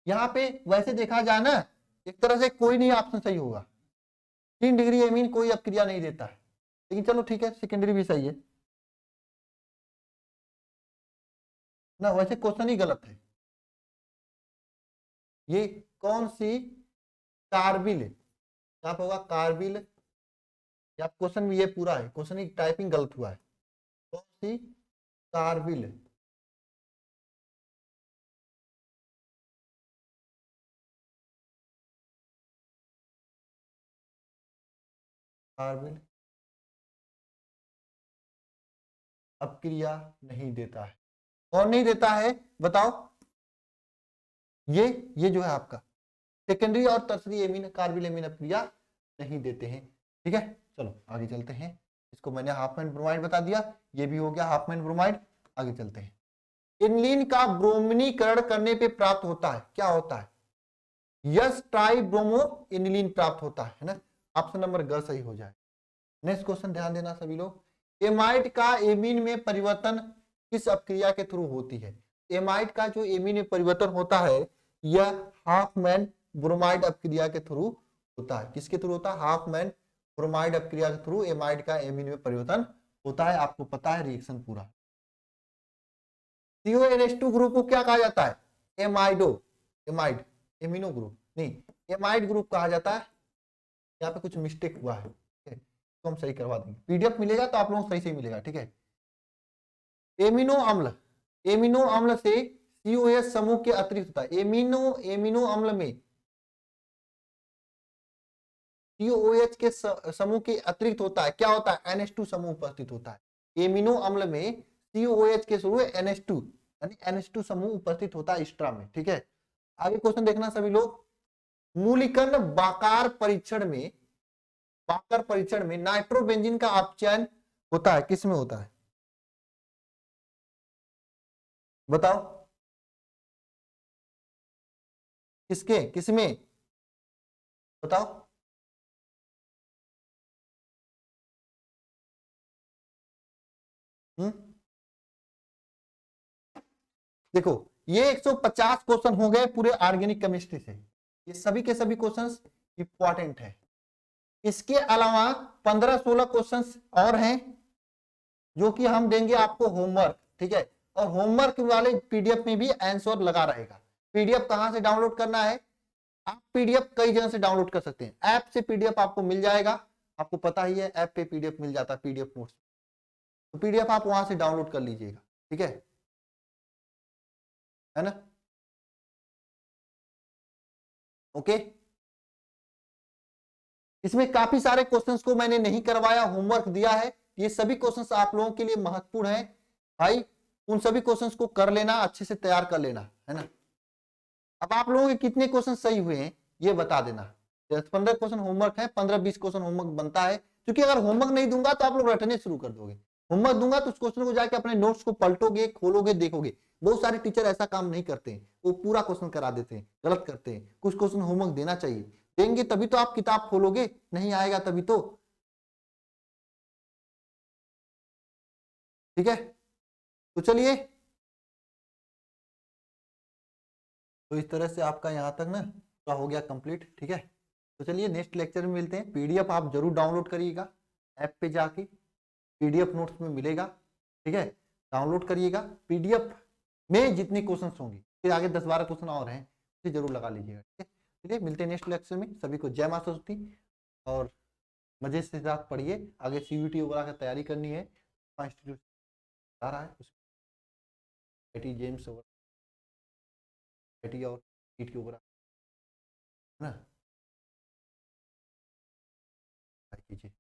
यहाँ पे वैसे देखा जाए ना, एक तरह से कोई नहीं ऑप्शन सही होगा। 3 डिग्री एमीन कोई अपक्रिया नहीं देता है, लेकिन चलो ठीक है, सेकेंडरी भी सही है ना। वैसे क्वेश्चन ही गलत है। ये कौन सी कार्बिल है? क्या होगा? कार्बिल, या क्वेश्चन भी ये पूरा है, क्वेश्चन की टाइपिंग गलत हुआ है। कौन सी कार्बिल? कार्बिल अपक्रिया नहीं देता है। कौन नहीं देता है बताओ? ये जो है आपका सेकेंडरी और टर्सरी एमीन कार्बिल एमीन अपक्रिया नहीं देते हैं। ठीक है, चलो आगे चलते हैं। इसको मैंने हाफमैन ब्रोमाइड बता दिया, ये भी हो गया हाफमैन ब्रोमाइड। आगे चलते हैं। एनिलीन का ब्रोमिनीकरण करने पे प्राप्त होता है, क्या होता है? यस, ट्राई ब्रोमो एनिलीन प्राप्त होता है ना। ऑप्शन नंबर ग सही हो जाए। नेक्स्ट क्वेश्चन ध्यान देना सभी लोग। एमाइड का एमीन में परिवर्तन किस अपक्रिया के थ्रू होती है? एमाइड का जो एमीन में परिवर्तन होता है यह हाफमैन ब्रोमाइड अपक्रिया के थ्रू होता है। किसके थ्रू होता है? हाफमैन ब्रोमाइड अपक्रिया के थ्रू एमाइड का एमीन में परिवर्तन होता है। आपको पता है रिएक्शन पूरा। CONH2 ग्रुप को क्या कहा जाता है? एमाइडो, एमाइड, एमिनो ग्रुप नहीं, एमाइड ग्रुप कहा जाता है। यहाँ पे कुछ मिस्टेक हुआ है, तो हम सही करवा देंगे। पीडीएफ मिलेगा तो आप लोगों को सही सही मिलेगा, ठीक है। एमिनो अम्ल, एमिनो अम्ल से COH समूह के अतिरिक्त होता है। एमिनो अम्ल में COH के समूह के अतिरिक्त होता है, क्या होता है? NH2 समूह उपस्थित होता है। एमिनो अम्ल में COH के समूह NH2 यानी NH2 समूह उपस्थित होता है एक्स्ट्रा में, ठीक है। आगे क्वेश्चन देखना सभी लोग। मूलिकन बाकार परीक्षण में नाइट्रोबेंजीन का अपचयन होता है, किस में होता है? बताओ किसके, किसमें बताओ? देखो ये 150 क्वेश्चन हो गए पूरे ऑर्गेनिक केमिस्ट्री से। ये सभी के सभी क्वेश्चंस इंपॉर्टेंट है। इसके अलावा 15-16 क्वेश्चंस और हैं जो कि हम देंगे आपको होमवर्क, ठीक है। और होमवर्क वाले पीडीएफ में भी आंसर लगा रहेगा। पीडीएफ कहां से डाउनलोड करना है? आप पीडीएफ कई जगह से डाउनलोड कर सकते हैं। ऐप से पीडीएफ आपको मिल जाएगा, आपको पता ही है ऐप पे पीडीएफ मिल जाता है, पीडीएफ नोट्स। तो पीडीएफ आप वहां से डाउनलोड कर लीजिएगा, ठीक है ना। ओके, इसमें काफी सारे क्वेश्चंस को मैंने नहीं करवाया, होमवर्क दिया है। ये सभी क्वेश्चंस आप लोगों के लिए महत्वपूर्ण है भाई। उन सभी क्वेश्चंस को कर लेना, अच्छे से तैयार कर लेना, है ना। अब आप लोगों के कितने क्वेश्चन सही हुए हैं ये बता देना। 15 क्वेश्चन होमवर्क है, 15-20 क्वेश्चन होमवर्क बनता है। क्योंकि अगर होमवर्क नहीं दूंगा तो आप लोग रटने शुरू कर दोगे। होमवर्क दूंगा तो उस क्वेश्चन को जाके अपने नोट्स को पलटोगे, खोलोगे, देखोगे। बहुत सारे टीचर ऐसा काम नहीं करते हैं, वो पूरा क्वेश्चन करा देते हैं, गलत करते हैं। कुछ क्वेश्चन होमवर्क देना चाहिए, देंगे तभी तो आप किताब खोलोगे, नहीं आएगा तभी तो, ठीक है। तो चलिए, तो इस तरह से आपका यहाँ तक ना पूरा हो गया कंप्लीट, ठीक है। तो चलिए नेक्स्ट लेक्चर में मिलते हैं। पीडीएफ आप जरूर डाउनलोड करिएगा, ऐप पे जाके पीडीएफ नोट्स में मिलेगा, ठीक है। डाउनलोड करिएगा, पीडीएफ में जितने क्वेश्चन होंगे, फिर आगे 10-12 क्वेश्चन और हैं, उसे जरूर लगा लीजिएगा, ठीक है। चलिए मिलते हैं नेक्स्ट लेक्चर में। सभी को जय माता सरस्वती, और मजे से साथ पढ़िए। आगे CVT वगैरह की तैयारी करनी है, इंस्टीट्यूट आ रहा है IT जेम्स और IT और नीट के वगैरह, है ना, कीजिए।